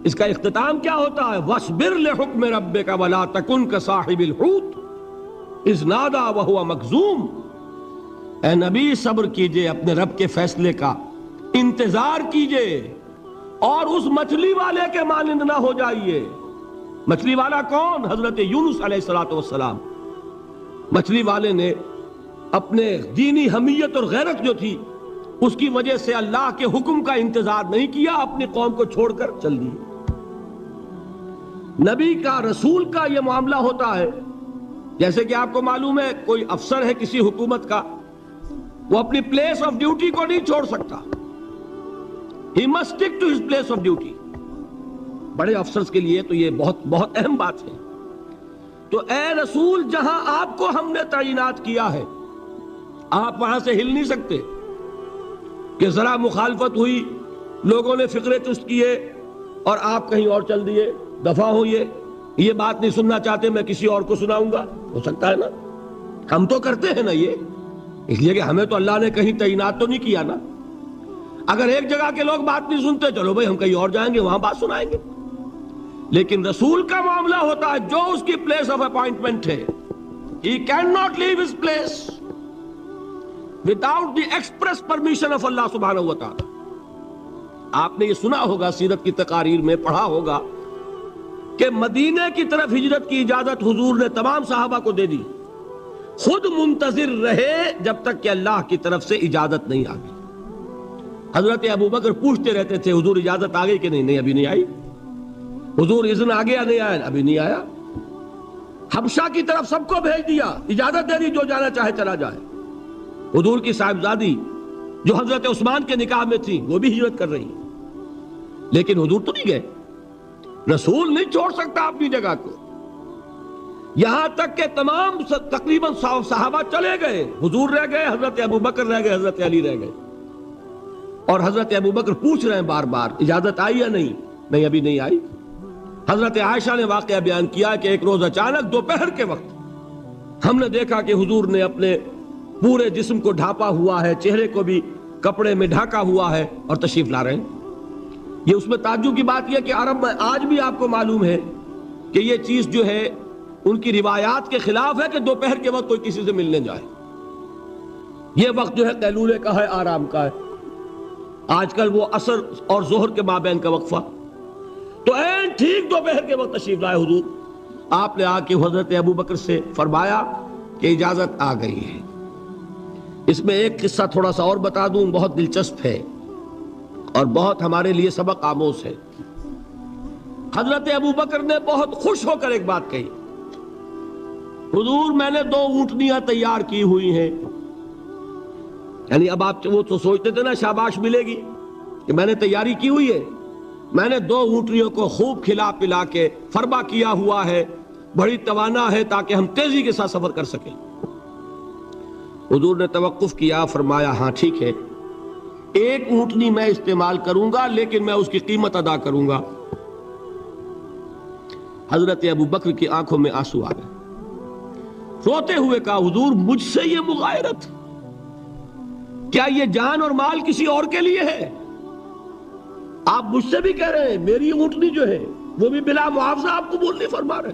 اس کا اختتام کیا ہوتا ہے؟ وَاصْبِرْ لِحُکْمِ رَبِّكَ وَلَا تَكُنْ كَصَاحِبِ الْحُوتِ إِذْ نَادَىٰ وَهُوَ مَكْظُومٌ، اے نبی صبر کیجئے اپنے رب کے فیصلے کا، انتظار کیجئے، اور اس مچھلی والے کے مانند نہ ہو جائیے۔ مچھلی والا کون؟ حضرت یونس علیہ السلام۔ مچھلی والے نے اپنے دینی حمیت اور غیرت جو تھی اس کی وجہ سے اللہ کے حکم کا انتظار نہیں کیا، اپنی قوم کو چھوڑ کر چل دی۔ نبی کا رسول کا یہ معاملہ ہوتا ہے، جیسے کہ آپ کو معلوم ہے کوئی افسر ہے کسی حکومت کا، وہ اپنی پلیس آف ڈیوٹی کو نہیں چھوڑ سکتا. He must stick to his place of duty. بڑے افسرز کے لیے تو یہ بہت بہت اہم بات ہے. تو اے رسول، جہاں آپ کو ہم نے تعینات کیا ہے آپ وہاں سے ہل نہیں سکتے کہ ذرا مخالفت ہوئی، لوگوں نے فقرے چست کیے اور آپ کہیں اور چل دیے، دفع ہوئیے، یہ بات نہیں سننا چاہتے میں کسی اور کو سناؤں گا. ہو سکتا ہے نا؟ ہم تو کرتے ہیں نا یہ، اس لیے کہ ہمیں تو اللہ نے کہیں تعینات تو نہیں کیا نا. اگر ایک جگہ کے لوگ بات نہیں سنتے، چلو بھائی ہم کہیں اور جائیں گے، وہاں بات سنائیں گے. لیکن رسول کا معاملہ ہوتا ہے جو اس کی پلیس آف اپوائنٹمنٹ ہے، he cannot leave his place without the express permission of اللہ سبحانہ و تعالی. آپ نے یہ سنا ہوگا، سیرت کی تقاریر میں پڑھا ہوگا کہ مدینے کی طرف ہجرت کی اجازت حضور نے تمام صحابہ کو دے دی، خود منتظر رہے جب تک کہ اللہ کی طرف سے اجازت نہیں آ گئی. حضرت ابو بکر پوچھتے رہتے تھے حضور اجازت آ گئی کہ نہیں؟ نہیں ابھی نہیں آئی. حضور اذن آ گیا؟ نہیں آیا. ابھی نہیں آیا. حبشہ کی طرف سب کو بھیج دیا، اجازت دے دی جو جانا چاہے چلا جائے. حضور کی صاحبزادی جو حضرت عثمان کے نکاح میں تھی وہ بھی ہجرت کر رہی، لیکن حضور تو نہیں گئے. رسول نہیں چھوڑ سکتا اپنی جگہ کو. یہاں تک کہ تمام تقریباً صحابہ چلے گئے، حضور رہ گئے، حضرت ابو بکر رہ گئے، حضرت علی رہ گئے. اور حضرت ابو بکر پوچھ رہے ہیں بار بار اجازت آئی یا نہیں؟ نہیں ابھی نہیں آئی. حضرت عائشہ نے واقعہ بیان کیا کہ ایک روز اچانک دوپہر کے وقت ہم نے دیکھا کہ حضور نے اپنے پورے جسم کو ڈھانپا ہوا ہے، چہرے کو بھی کپڑے میں ڈھانکا ہوا ہے اور تشریف لا رہے ہیں. یہ اس میں تعجب کی بات یہ کہ عرب میں آج بھی آپ کو معلوم ہے کہ یہ چیز جو ہے ان کی روایات کے خلاف ہے کہ دوپہر کے وقت کوئی کسی سے ملنے جائے. یہ وقت جو ہے قیلولے کا ہے، آرام کا ہے. آج کل وہ عصر اور ظہر کے مابین کا وقفہ. تو این ٹھیک دوپہر کے وقت تشریف لائے حضور. آپ نے آ کے حضرت ابو بکر سے فرمایا کہ اجازت آ گئی ہے. اس میں ایک قصہ تھوڑا سا اور بتا دوں، بہت دلچسپ ہے اور بہت ہمارے لیے سبق آموز ہے. حضرت ابو بکر نے بہت خوش ہو کر ایک بات کہی، حضور میں نے 2 اونٹنیاں تیار کی ہوئی ہیں. یعنی اب آپ وہ تو سوچتے تھے نا شاباش ملے گی کہ میں نے تیاری کی ہوئی ہے. میں نے 2 اونٹنیوں کو خوب کھلا پلا کے فربا کیا ہوا ہے، بڑی توانا ہے تاکہ ہم تیزی کے ساتھ سفر کر سکیں. حضور نے توقف کیا، فرمایا ہاں ٹھیک ہے، 1 اونٹنی میں استعمال کروں گا لیکن میں اس کی قیمت ادا کروں گا. حضرت ابو بکر کی آنکھوں میں آنسو آ گئے. روتے ہوئے کہا حضور مجھ سے یہ مغایرت، کیا یہ جان اور مال کسی اور کے لیے ہے؟ آپ مجھ سے بھی کہہ رہے ہیں میری اونٹنی جو ہے وہ بھی بلا معاوضہ آپ قبول نہیں فرما رہے.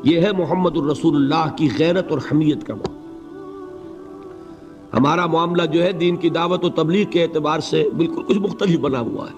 یہ ہے محمد الرسول اللہ کی غیرت اور حمیت کا معاملہ. ہمارا معاملہ جو ہے دین کی دعوت و تبلیغ کے اعتبار سے بالکل کچھ مختلف بنا ہوا ہے.